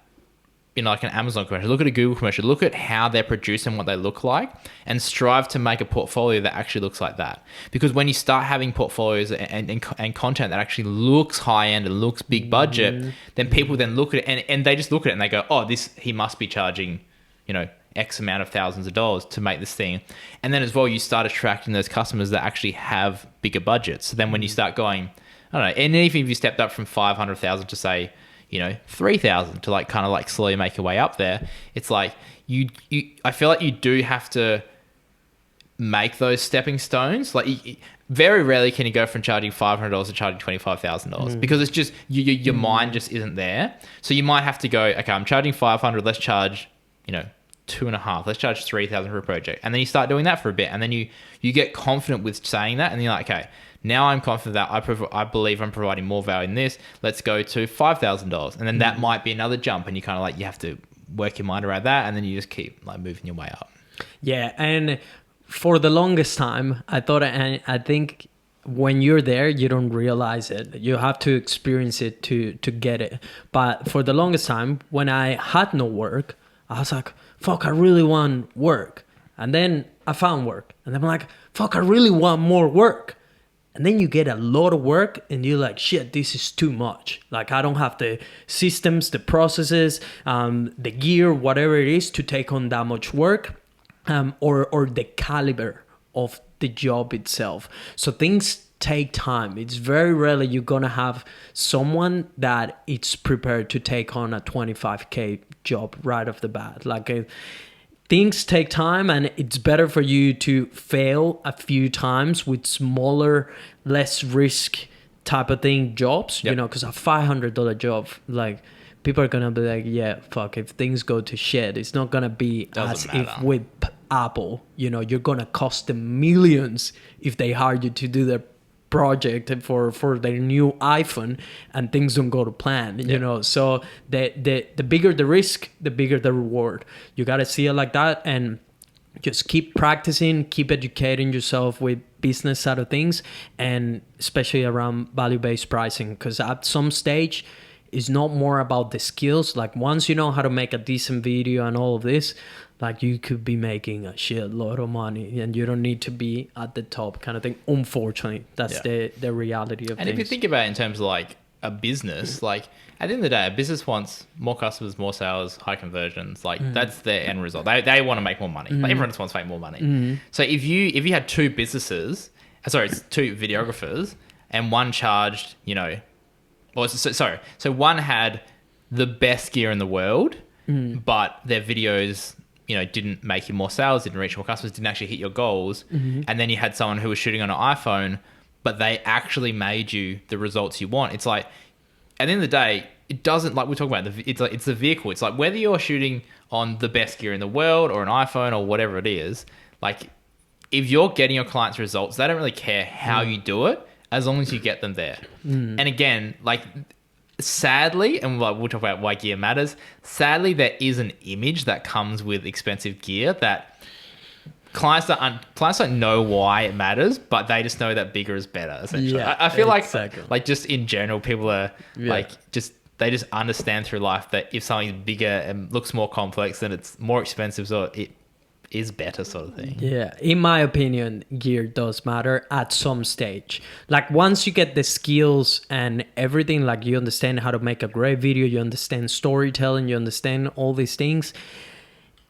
like an Amazon commercial, look at a Google commercial, look at how they're producing what they look like, and strive to make a portfolio that actually looks like that. Because when you start having portfolios and content that actually looks high end and looks big budget, then people then look at it and they just look at it and they go, oh, he must be charging, X amount of thousands of dollars to make this thing. And then as well, you start attracting those customers that actually have bigger budgets. So then when you start going, I don't know, and even if you stepped up from 500,000 to say, 3,000 to like kind of like slowly make your way up there, it's like I feel like you do have to make those stepping stones. Like very rarely can you go from charging $500 to charging $25,000 because it's just your mind just isn't there. So you might have to go, okay, I'm charging 500. Let's charge, 2.5. Let's charge 3,000 for a project, and then you start doing that for a bit, and then you get confident with saying that, and you're like, okay, now I'm confident that I believe I'm providing more value in this. Let's go to $5,000, and then that might be another jump, and you kind of like you have to work your mind around that, and then you just keep like moving your way up. Yeah, and for the longest time, I think when you're there, you don't realize it. You have to experience it to get it. But for the longest time, when I had no work, I was like, fuck, I really want work. And then I found work. And I'm like, fuck, I really want more work. And then you get a lot of work and you're like, shit, this is too much. Like, I don't have the systems, the processes, the gear, whatever it is to take on that much work, or the caliber of the job itself. So things take time. It's very rarely you're gonna have someone that it's prepared to take on a 25K job right off the bat. Like things take time, and it's better for you to fail a few times with smaller, less risk type of thing jobs. Yep. You know, because a $500 job, like, people are gonna be like, yeah, fuck, if things go to shit, it's not gonna be Doesn't as if matter. with Apple, you know, you're gonna cost them millions if they hire you to do their project for their new iPhone and things don't go to plan, you know. So the bigger the risk, the bigger the reward. You gotta see it like that, and just keep practicing, keep educating yourself with business side of things, and especially around value-based pricing, because at some stage it's not more about the skills. Like, once you know how to make a decent video and all of this, like, you could be making a shitload of money and you don't need to be at the top kind of thing. Unfortunately, that's the reality of And things. if you think about it in terms of like a business, like at the end of the day, a business wants more customers, more sales, high conversions. Like that's their end result. They want to make more money. Like, everyone just wants to make more money. So if you had two businesses, two videographers, and one charged, you know, so one had the best gear in the world, but their videos, you know, didn't make you more sales, didn't reach more customers, didn't actually hit your goals. And then you had someone who was shooting on an iPhone, but they actually made you the results you want. It's like, at the end of the day, it doesn't, like we're talking about, it's the vehicle. It's like, whether you're shooting on the best gear in the world or an iPhone or whatever it is, like, if you're getting your clients results, they don't really care how you do it, as long as you get them there. And again, like, sadly, and we'll talk about why gear matters, sadly, there is an image that comes with expensive gear that clients don't know why it matters, but they just know that bigger is better, essentially. Yeah, I feel exactly. like just in general, people are like, they just understand through life that if something's bigger and looks more complex, then it's more expensive, so it is better, sort of thing. Yeah, in my opinion, gear does matter at some stage. Like, once you get the skills and everything, like, you understand how to make a great video, you understand storytelling, you understand all these things,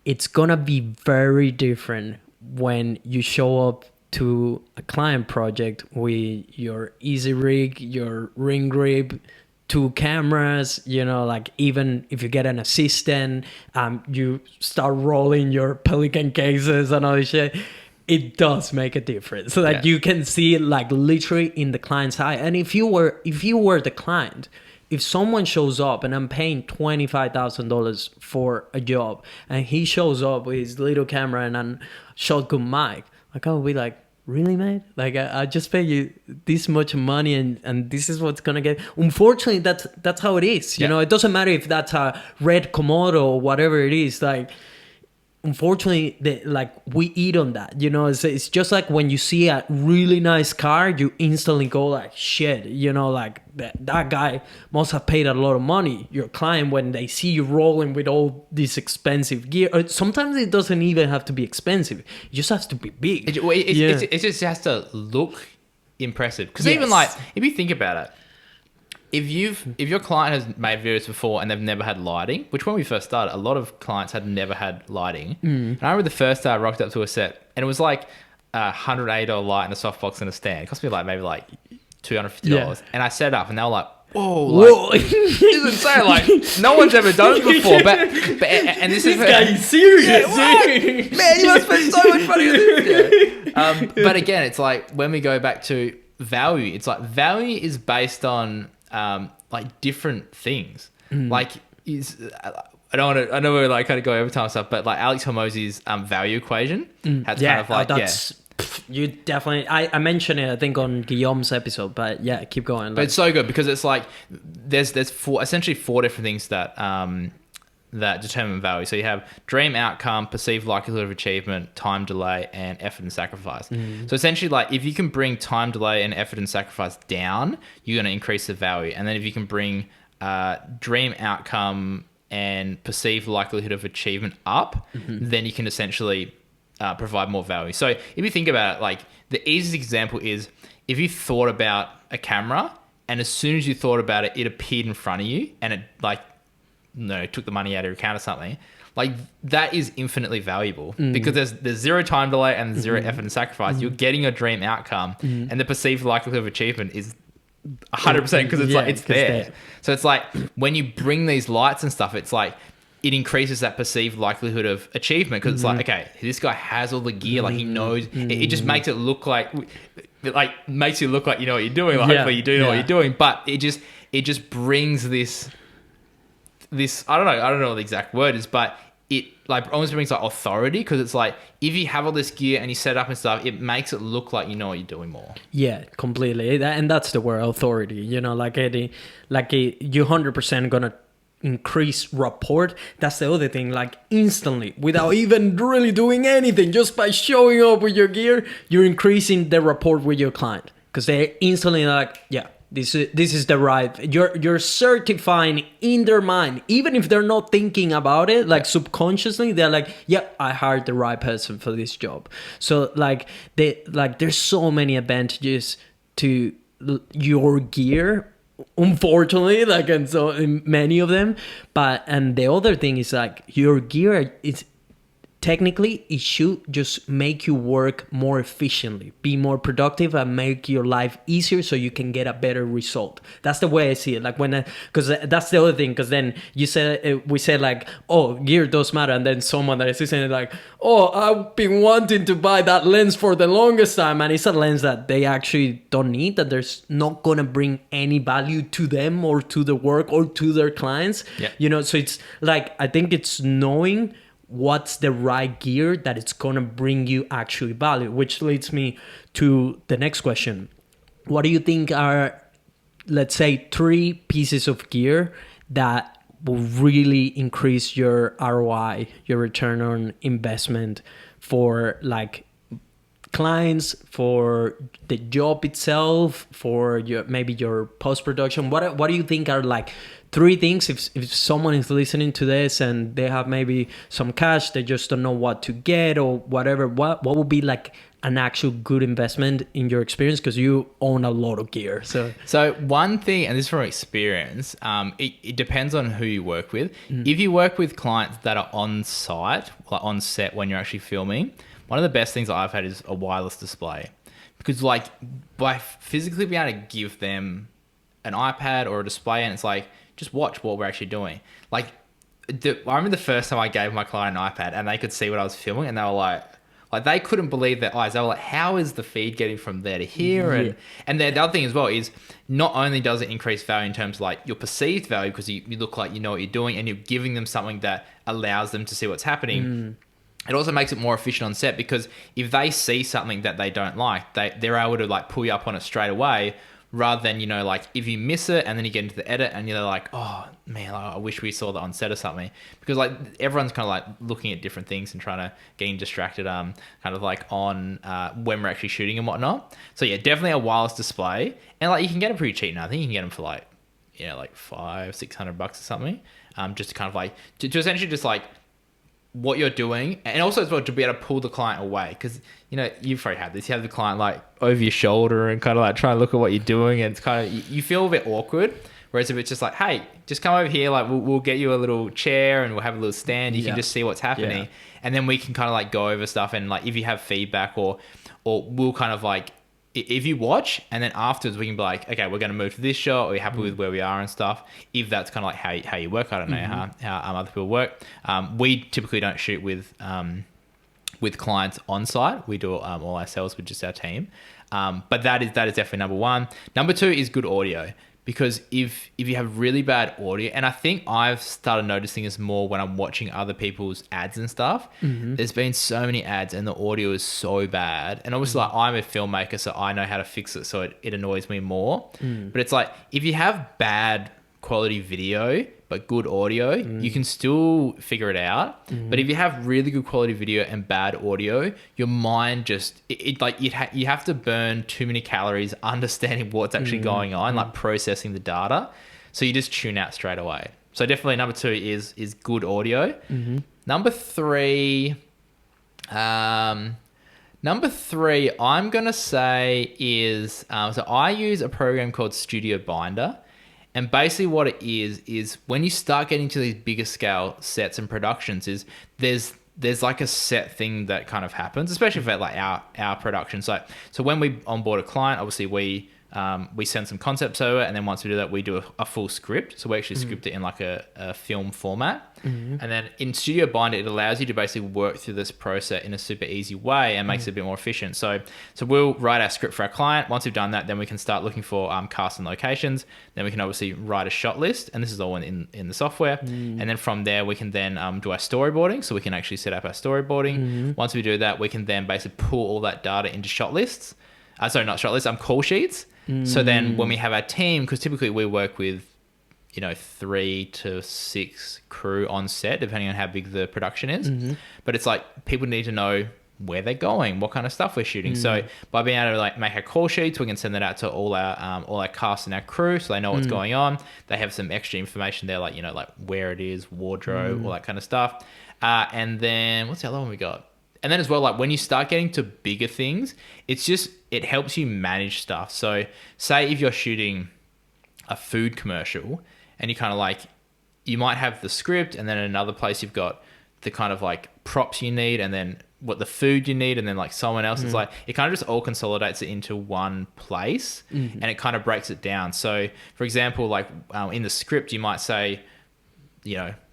it's gonna be very different when you show up to a client project with your easy rig, your ring grip, 2 cameras, you know, like, even if you get an assistant, you start rolling your Pelican cases and all this shit, it does make a difference. So that you can see it, like, literally in the client's eye. And if you were the client, if someone shows up and I'm paying $25,000 for a job and he shows up with his little camera and a shotgun mic, like, I'll be like, really, man? Like, I just pay you this much money and this is what's gonna get. Unfortunately, that's how it is. You know, it doesn't matter if that's a red Komodo or whatever it is. Like, unfortunately, we eat on that. You know, it's just like when you see a really nice car, you instantly go like, shit, you know, like that guy must have paid a lot of money. Your client, when they see you rolling with all this expensive gear, or sometimes it doesn't even have to be expensive. It just has to be big. It just has to look impressive. Because even, like, if you think about it, if your client has made videos before and they've never had lighting, which when we first started, a lot of clients had never had lighting. And I remember the first day I rocked up to a set and it was like $180 light and a softbox and a stand. It cost me like maybe like $250. And I set it up and they were like, whoa, this is insane. Like, no one's ever done it before. But and this is guy is serious. Man, you must spend so much money on this. But again, it's like, when we go back to value, it's like, value is based on like different things. Like, I know we're like kind of going over time and stuff, but like Alex Hormozzi's value equation has kind of like, you definitely, I mentioned it, I think, on Guillaume's episode, but yeah, keep going. But it's so good because it's like, there's essentially four different things that that determine value. So you have dream outcome, perceived likelihood of achievement, time delay, and effort and sacrifice. So essentially, like, if you can bring time delay and effort and sacrifice down, you're going to increase the value. And then if you can bring dream outcome and perceived likelihood of achievement up, then you can essentially provide more value. So if you think about it, like, the easiest example is if you thought about a camera and as soon as you thought about it, it appeared in front of you and it, like, took the money out of your account or something, like, that is infinitely valuable because there's zero time delay and zero effort and sacrifice. You're getting your dream outcome and the perceived likelihood of achievement is 100% because it's like, it's there. So it's like, when you bring these lights and stuff, it's like, it increases that perceived likelihood of achievement because it's like, okay, this guy has all the gear, like he knows. It just makes it look like makes you look like you know what you're doing. Like hopefully you do know what you're doing, but it just brings this I don't know what the exact word is, but it like almost brings like authority because it's like if you have all this gear and you set up and stuff, it makes it look like you know what you're doing more. Yeah, completely. And that's the word, authority. You know, you 100% gonna increase rapport. That's the other thing. Like instantly, without even really doing anything, just by showing up with your gear, you're increasing the rapport with your client because they're instantly like, yeah. This is the right. You're certifying in their mind, even if they're not thinking about it, like subconsciously, they're like, "Yep, I hired the right person for this job." So there's so many advantages to your gear, unfortunately, and so many of them. And the other thing is like your gear is. Technically, it should just make you work more efficiently, be more productive, and make your life easier so you can get a better result. That's the way I see it. Like because that's the other thing. Because then we said like, oh, gear does matter, and then someone that is listening like, oh, I've been wanting to buy that lens for the longest time, and it's a lens that they actually don't need, that there's not gonna bring any value to them or to the work or to their clients. Yeah. You know, so it's like I think it's knowing what's the right gear that it's gonna bring you actually value, which leads me to the next question. What do you think are, let's say, 3 pieces of gear that will really increase your ROI, your return on investment, for like clients, for the job itself, for your post-production? What do you think are like 3 things if someone is listening to this and they have maybe some cash, they just don't know what to get or whatever, what would be like an actual good investment in your experience, because you own a lot of gear? So one thing, and this is from experience, it depends on who you work with. If you work with clients that are on site, like on set when you're actually filming, one of the best things that I've had is a wireless display, because like by physically being able to give them an iPad or a display and it's like, just watch what we're actually doing. Like I remember the first time I gave my client an iPad and they could see what I was filming and they were like they couldn't believe their eyes. They were like, how is the feed getting from there to here? Yeah. And the other thing as well is not only does it increase value in terms of like your perceived value, because you look like you know what you're doing and you're giving them something that allows them to see what's happening. It also makes it more efficient on set, because if they see something that they don't like, they're able to like pull you up on it straight away, rather than, you know, like if you miss it and then you get into the edit and you're like, oh man, I wish we saw that on set or something. Because like everyone's kind of like looking at different things and trying to getting distracted kind of like on when we're actually shooting and whatnot. So yeah, definitely a wireless display. And like you can get them pretty cheap now. I think you can get them for like, you know, like $500-600 or something. Just to kind of like to essentially just like what you're doing, and also as well to be able to pull the client away, because you know you've probably had this. You have the client like over your shoulder and kind of like trying to look at what you're doing, and it's kind of you feel a bit awkward. Whereas if it's just like, hey, just come over here, like we'll get you a little chair and we'll have a little stand. You can just see what's happening, and then we can kind of like go over stuff, and like if you have feedback or we'll kind of like, if you watch and then afterwards we can be like, okay, we're going to move to this shot. Are we happy with where we are and stuff? If that's kind of like how you work, I don't know how other people work. We typically don't shoot with clients on site. We do all ourselves with just our team. But that is definitely number 1. Number 2 is good audio. Because if you have really bad audio, and I think I've started noticing this more when I'm watching other people's ads and stuff, there's been so many ads and the audio is so bad. And obviously like I'm a filmmaker, so I know how to fix it, so it annoys me more. But it's like, if you have bad quality video but good audio, you can still figure it out. But if you have really good quality video and bad audio, your mind just you have to burn too many calories understanding what's actually going on, like processing the data, so you just tune out straight away. So definitely number 2 is good audio. Number 3 I'm gonna say is so I use a program called Studio Binder. And basically what it is when you start getting to these bigger scale sets and productions, is there's like a set thing that kind of happens, especially for like our production. So when we onboard a client, obviously we we send some concepts over, and then once we do that, we do a full script. So we actually script it in like a film format. And then in Studio Binder, it allows you to basically work through this process in a super easy way and makes it a bit more efficient. So we'll write our script for our client. Once we've done that, then we can start looking for cast and locations. Then we can obviously write a shot list, and this is all in the software. And then from there, we can then do our storyboarding. So we can actually set up our storyboarding. Once we do that, we can then basically pull all that data into shot lists. Sorry, not shot lists, call sheets. So then when we have our team, because typically we work with 3 to 6 crew on set, depending on how big the production is. But it's like people need to know where they're going, what kind of stuff we're shooting. So by being able to like make our call sheets, we can send that out to all our cast and our crew, so they know what's going on. They have some extra information there, like like where it is, wardrobe, all that kind of stuff. And then what's the other one we got? And then as well, like when you start getting to bigger things, it helps you manage stuff. So say if you're shooting a food commercial, and you kind of like, you might have the script, and then in another place you've got the kind of like props you need, and then what the food you need, and then like someone else. It's like, it kind of just all consolidates it into one place, and it kind of breaks it down. So for example, like in the script, you might say,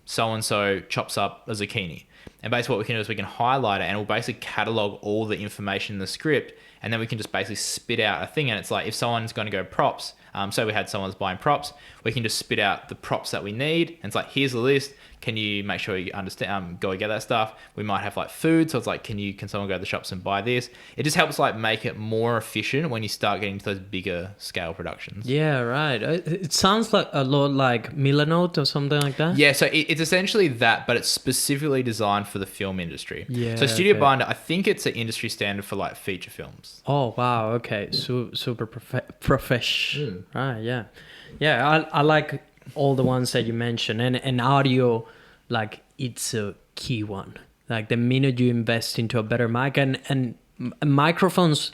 so-and-so chops up a zucchini. And basically what we can do is we can highlight it, and we'll basically catalog all the information in the script, and then we can just basically spit out a thing. And it's like, if someone's going to go props, so we had someone's buying props, we can just spit out the props that we need. And it's like, here's the list. Can you make sure you understand, go and get that stuff? We might have like food. So it's like, can someone go to the shops and buy this? It just helps like make it more efficient when you start getting to those bigger scale productions. Yeah, right. It sounds like a lot like Milanote or something like that. Yeah, so it's essentially that, but it's specifically designed for the film industry. Yeah. So Studio Binder, I think it's an industry standard for like feature films. Oh, wow. Okay. Super professional. Right. Yeah. Yeah. I like all the ones that you mentioned, and audio, like it's a key one. Like the minute you invest into a better mic, and microphones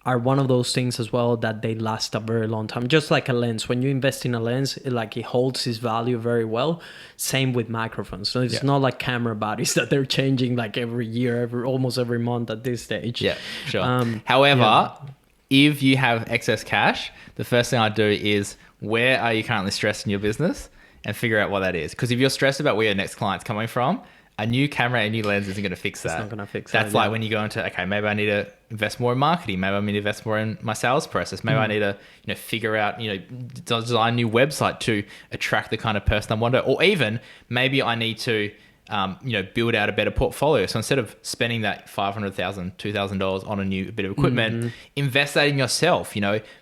are one of those things as well that they last a very long time. Just like a lens, when you invest in a lens, it holds its value very well. Same with microphones. So it's not like camera bodies that they're changing like every year, almost every month at this stage. Yeah, sure. However, if you have excess cash, the first thing I do is, where are you currently stressed in your business, and figure out what that is. Because if you're stressed about where your next client's coming from, a new camera and a new lens isn't going to fix that. It's not going to fix that. That's like when you go into, okay, maybe I need to invest more in marketing. Maybe I need to invest more in my sales process. Maybe I need to, figure out, design a new website to attract the kind of person I want to, or even maybe I need to, build out a better portfolio. So instead of spending that $500,000, $2,000 on a new bit of equipment, invest that in yourself,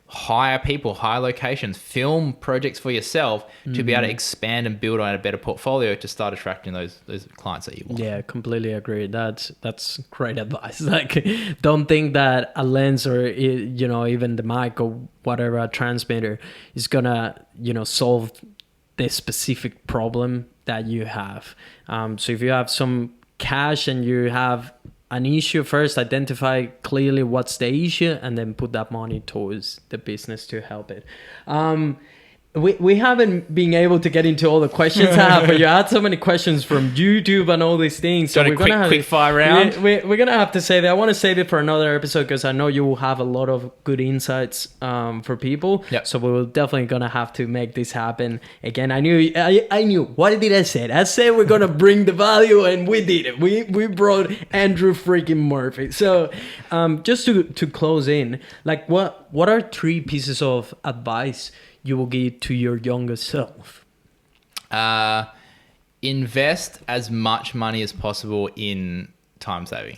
hire people, hire locations, film projects for yourself to be able to expand and build on a better portfolio to start attracting those clients that you want. Yeah, completely agree. That's great advice. Like, don't think that a lens or, even the mic or whatever, a transmitter is gonna, solve this specific problem that you have. So if you have some cash and you have an issue, first identify clearly what's the issue, and then put that money towards the business to help it. We haven't been able to get into all the questions I have, but you had so many questions from YouTube and all these things. So we're going to have quick fire round. We're going to have to save it. I want to save it for another episode because I know you will have a lot of good insights for people. Yep. So we will definitely going to have to make this happen. Again, I knew. What did I say? I said we're going to bring the value, and we did it. We brought Andrew freaking Murphy. So just to close in, like what are 3 pieces of advice you will give to your younger self? Invest as much money as possible in time saving.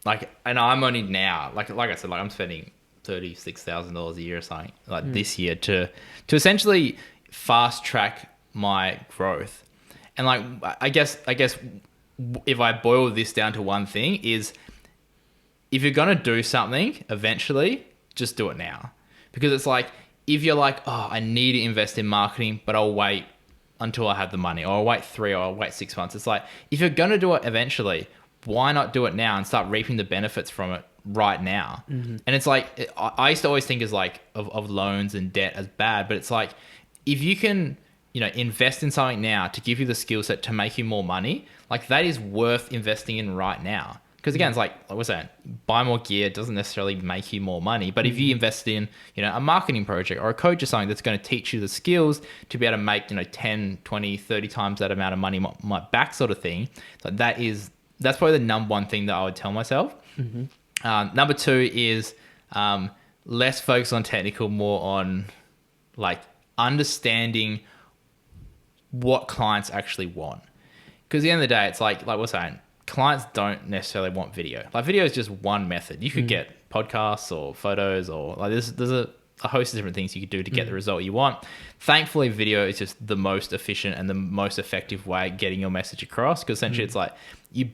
And I'm only now, like I said, I'm spending $36,000 a year or something this year to essentially fast track my growth. And I guess if I boil this down to one thing is, if you're going to do something eventually, just do it now. Because it's like, if you're like, oh, I need to invest in marketing, but I'll wait until I have the money, or I'll wait 3 or I'll wait 6 months. It's like, if you're going to do it eventually, why not do it now and start reaping the benefits from it right now? And it's like, I used to always think of loans and debt as bad, but it's like, if you can, invest in something now to give you the skill set to make you more money, like that is worth investing in right now. Because again, it's like we're saying, buy more gear doesn't necessarily make you more money. But if you invest in, a marketing project or a coach or something that's going to teach you the skills to be able to make, 10, 20, 30 times that amount of money back sort of thing. So that's probably the number one thing that I would tell myself. Number two is less focus on technical, more on like understanding what clients actually want. Because at the end of the day, it's like we're saying, clients don't necessarily want video. Like video is just one method. You could get podcasts or photos or like there's a host of different things you could do to get the result you want. Thankfully, video is just the most efficient and the most effective way of getting your message across. Because essentially it's like you,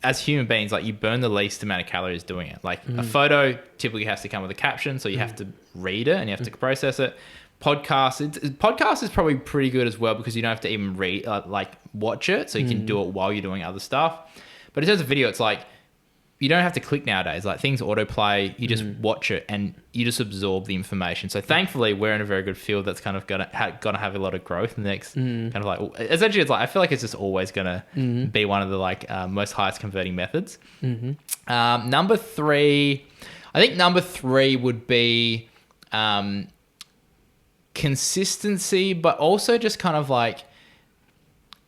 as human beings, like you burn the least amount of calories doing it. Like a photo typically has to come with a caption, so you have to read it and you have to process it. Podcast is probably pretty good as well because you don't have to even read, watch it, so you can do it while you're doing other stuff. But in terms of video, it's like you don't have to click nowadays. Like things autoplay, you just watch it and you just absorb the information. So thankfully, we're in a very good field that's kind of gonna have a lot of growth in the next kind of like. Essentially, it's like I feel like it's just always gonna be one of the most highest converting methods. Number three would be consistency, but also just kind of like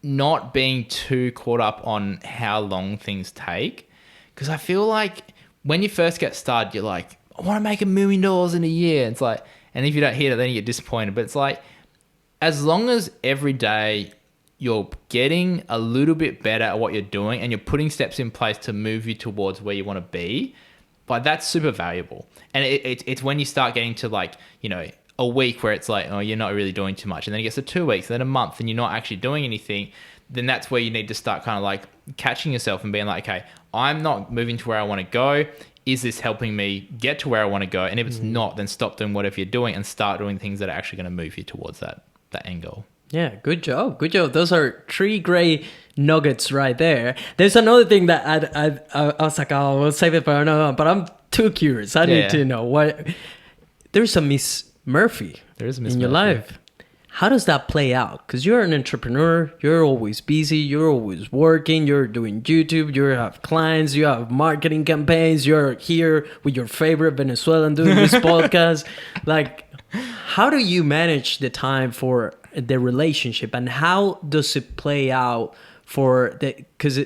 not being too caught up on how long things take. Because I feel like when you first get started, you're like, I want to make $1 million in a year. It's like, and if you don't hit it, then you get disappointed. But it's like, as long as every day you're getting a little bit better at what you're doing and you're putting steps in place to move you towards where you want to be, but that's super valuable. And it's when you start getting to a week where it's like, oh, you're not really doing too much. And then it gets to 2 weeks, and then a month, and you're not actually doing anything. Then that's where you need to start kind of like catching yourself and being like, okay, I'm not moving to where I want to go. Is this helping me get to where I want to go? And if it's not, then stop doing whatever you're doing and start doing things that are actually going to move you towards that end goal. Yeah, good job. Good job. Those are 3 great nuggets right there. There's another thing that I was like, oh, we'll save it for another one, but I'm too curious. I need to know what. There's a Miss Murphy in your life. How does that play out? Because you're an entrepreneur, you're always busy, you're always working, you're doing YouTube, you have clients, you have marketing campaigns, you're here with your favorite Venezuelan doing this podcast. Like, how do you manage the time for the relationship, and how does it play out for the? Because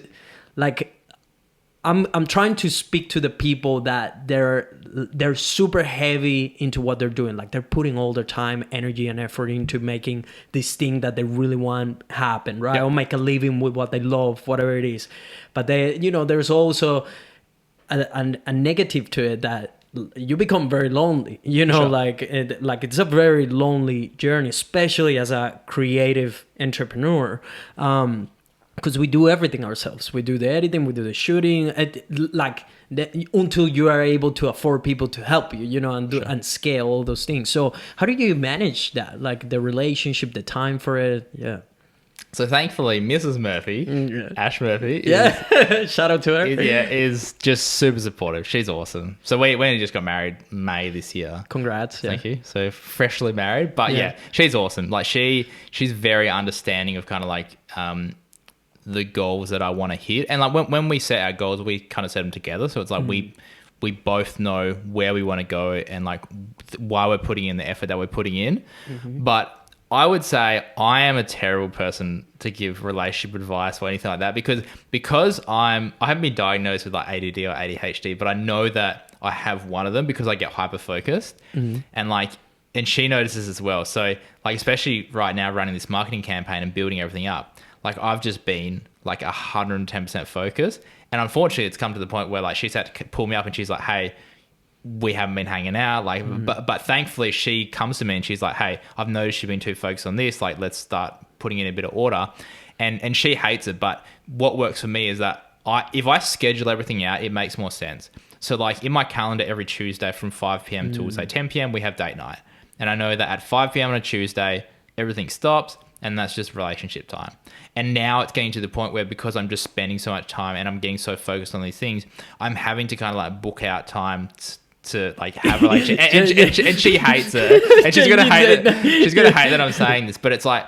I'm trying to speak to the people that they're super heavy into what they're doing. Like they're putting all their time, energy, and effort into making this thing that they really want happen, right? Or make a living with what they love, whatever it is. But there's also a negative to it that you become very lonely. Sure. Like it's a very lonely journey, especially as a creative entrepreneur. Because we do everything ourselves. We do the editing, we do the shooting, until you are able to afford people to help you, and scale all those things. So how do you manage that? Like the relationship, the time for it? Yeah. So thankfully, Mrs. Murphy, Ash Murphy, shout out to her. Is just super supportive. She's awesome. So we only just got married May this year. Congrats. Thank you. So freshly married, but she's awesome. Like she's very understanding of kind of like the goals that I want to hit. And like when we set our goals, we kind of set them together. So it's like we both know where we want to go and like why we're putting in the effort that we're putting in. But I would say I am a terrible person to give relationship advice or anything like that because I haven't been diagnosed with like ADD or ADHD, but I know that I have one of them because I get hyper focused and she notices as well. So like, especially right now running this marketing campaign and building everything up, like I've just been like 110% focused. And unfortunately it's come to the point where like she's had to pull me up and she's like, hey, we haven't been hanging out. Like, but thankfully she comes to me and she's like, hey, I've noticed you've been too focused on this. Like, let's start putting in a bit of order. And she hates it. But what works for me is that if I schedule everything out, it makes more sense. So like in my calendar, every Tuesday from 5 p.m. to say 10 p.m, we have date night. And I know that at 5 p.m. on a Tuesday, everything stops. And that's just relationship time. And now it's getting to the point where because I'm just spending so much time and I'm getting so focused on these things, I'm having to kind of like book out time to like have a relationship. And she hates it. And she's going to hate it. She's going to hate that I'm saying this. But it's like,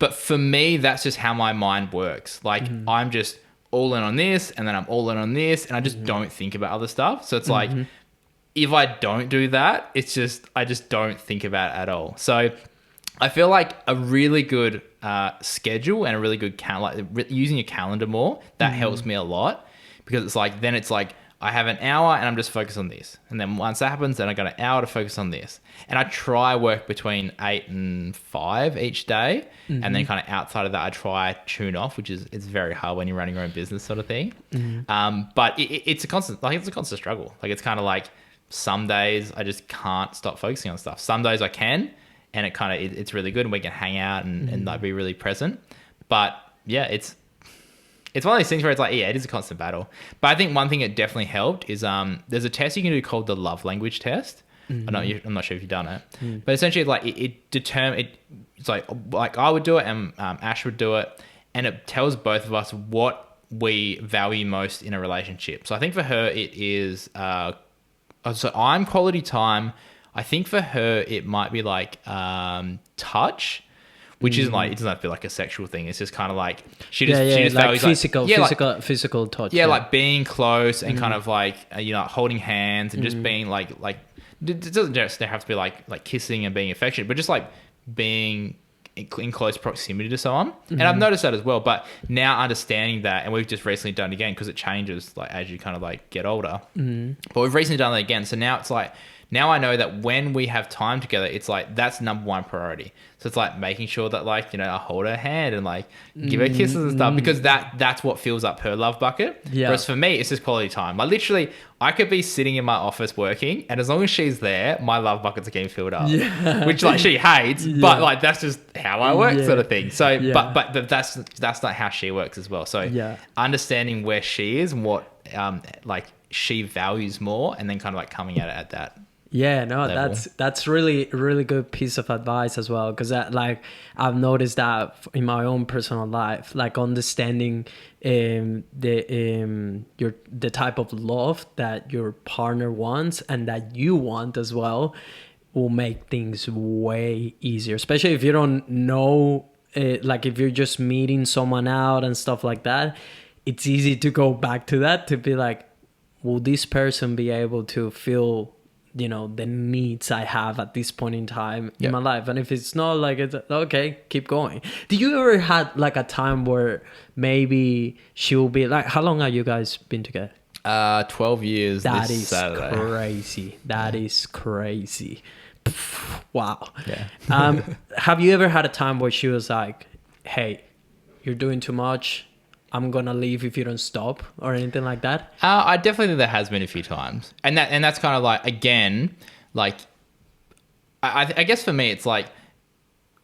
but for me, that's just how my mind works. Like I'm just all in on this, and then I'm all in on this, and I just don't think about other stuff. So it's like, if I don't do that, it's just, I just don't think about it at all. So I feel like a really good schedule and a really good using your calendar more, that helps me a lot, because it's like, then it's like, I have an hour and I'm just focused on this. And then once that happens, then I got an hour to focus on this. And I try work between 8 and 5 each day. And then kind of outside of that, I try tune off, which is, it's very hard when you're running your own business sort of thing. But it's a constant, like, it's a constant struggle. Like, it's kind of like some days I just can't stop focusing on stuff. Some days I can, and it kind of, it's really good, and we can hang out and like be really present. But yeah, it's one of these things where it's like, yeah, it is a constant battle. But I think one thing that definitely helped is there's a test you can do called the love language test. I'm not sure if you've done it, but essentially, like, it's like I would do it, and Ash would do it, and it tells both of us what we value most in a relationship. So I think for her it is so I'm quality time. I think for her it might be like touch. Which isn't like, it doesn't have to be like a sexual thing. It's just kind of like, she just like values physical touch. Yeah, like being close and kind of like, holding hands and just being like, it doesn't just have to be like kissing and being affectionate, but just like being in close proximity to someone. And I've noticed that as well. But now understanding that, and we've just recently done it again, because it changes like as you kind of like get older. But we've recently done it again. So now it's like, now I know that when we have time together, it's like, that's number one priority. So it's like making sure that, like, I hold her hand and like give her kisses and stuff, because that's what fills up her love bucket. Yeah. Whereas for me, it's just quality time. Like, literally, I could be sitting in my office working, and as long as she's there, my love buckets are getting filled up. Yeah. Which, like, she hates, but like, that's just how I work, sort of thing. So, but that's not how she works as well. So understanding where she is and what like she values more, and then kind of like coming at it at that. Yeah, no, level. that's really good piece of advice as well, because like I've noticed that in my own personal life, like understanding the type of love that your partner wants and that you want as well will make things way easier, especially if you don't know, like if you're just meeting someone out and stuff like that. It's easy to go back to that, to be like, will this person be able to feel the needs I have at this point in time in my life? And if it's not, like, it's okay, keep going. Did you ever had like a time where maybe she will be like, how long have you guys been together? 12 years. That this is Saturday. Crazy. That is crazy. Wow. Yeah. Have you ever had a time where she was like, hey, you're doing too much, I'm gonna leave if you don't stop, or anything like that? I definitely think there has been a few times, and that's kind of like, again, like I guess for me it's like,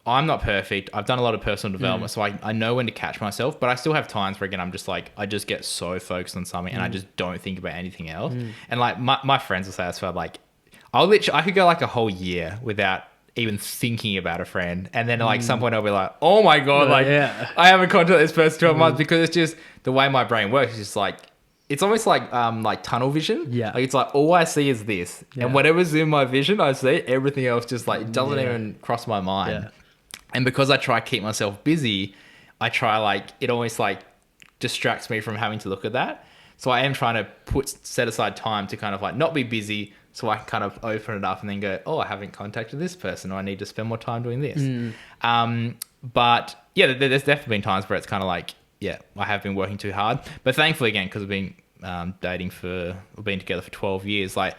I'm not perfect. I've done a lot of personal development, so I know when to catch myself, but I still have times where, again, I'm just like, I just get so focused on something and I just don't think about anything else. And like my friends will say that's why, like, I could go like a whole year without even thinking about a friend, and then like some point I'll be like, oh my god, like I haven't contacted this person 12 months, because it's just the way my brain works. It's just like, it's almost like tunnel vision. Like, it's like all I see is this, and whatever's in my vision I see. Everything else just like, it doesn't even cross my mind. And because I try to keep myself busy, I try, like, it almost like distracts me from having to look at that. So I am trying to set aside time to kind of like not be busy, so I can kind of open it up and then go, oh, I haven't contacted this person, or I need to spend more time doing this. But yeah, there's definitely been times where it's kind of like, yeah, I have been working too hard. But thankfully, again, because I've been been together for 12 years, like,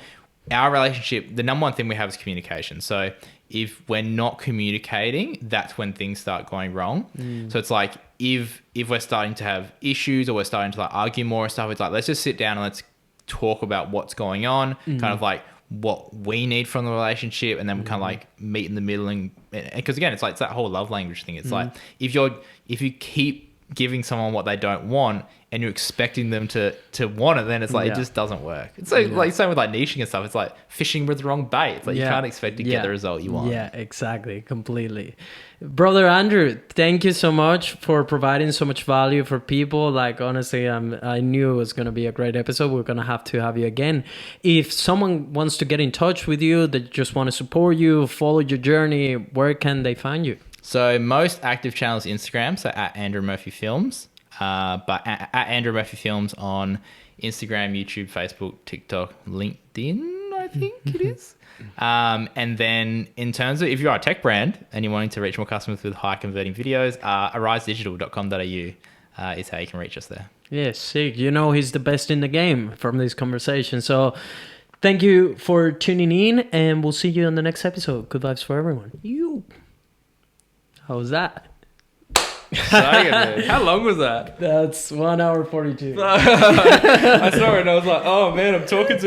our relationship, the number one thing we have is communication. So if we're not communicating, that's when things start going wrong. So it's like, if we're starting to have issues, or we're starting to like argue more and stuff, it's like, let's just sit down and let's talk about what's going on, kind of like what we need from the relationship, and then we kind of like meet in the middle. And because again, it's like, it's that whole love language thing. It's like, if you keep giving someone what they don't want and you're expecting them to want it, then it's like, it just doesn't work. It's like, like same with like niching and stuff. It's like fishing with the wrong bait. It's like, you can't expect to get the result you want. Yeah, exactly. Completely. Brother Andrew, thank you so much for providing so much value for people. Like, honestly, I knew it was going to be a great episode. We're going to have you again. If someone wants to get in touch with you, they just want to support you, follow your journey, where can they find you? So most active channels Instagram, so at Andrew Murphy Films. But at Andrew Murphy Films on Instagram, YouTube, Facebook, TikTok, LinkedIn, I think it is. And then in terms of if you are a tech brand and you're wanting to reach more customers with high converting videos, arisedigital.com.au is how you can reach us there. Yeah, sick. You know, he's the best in the game from this conversation. So thank you for tuning in, and we'll see you on the next episode. Good vibes for everyone. You. How was that? How long was that? That's 1 hour 42. I saw it and I was like, oh man, I'm talking to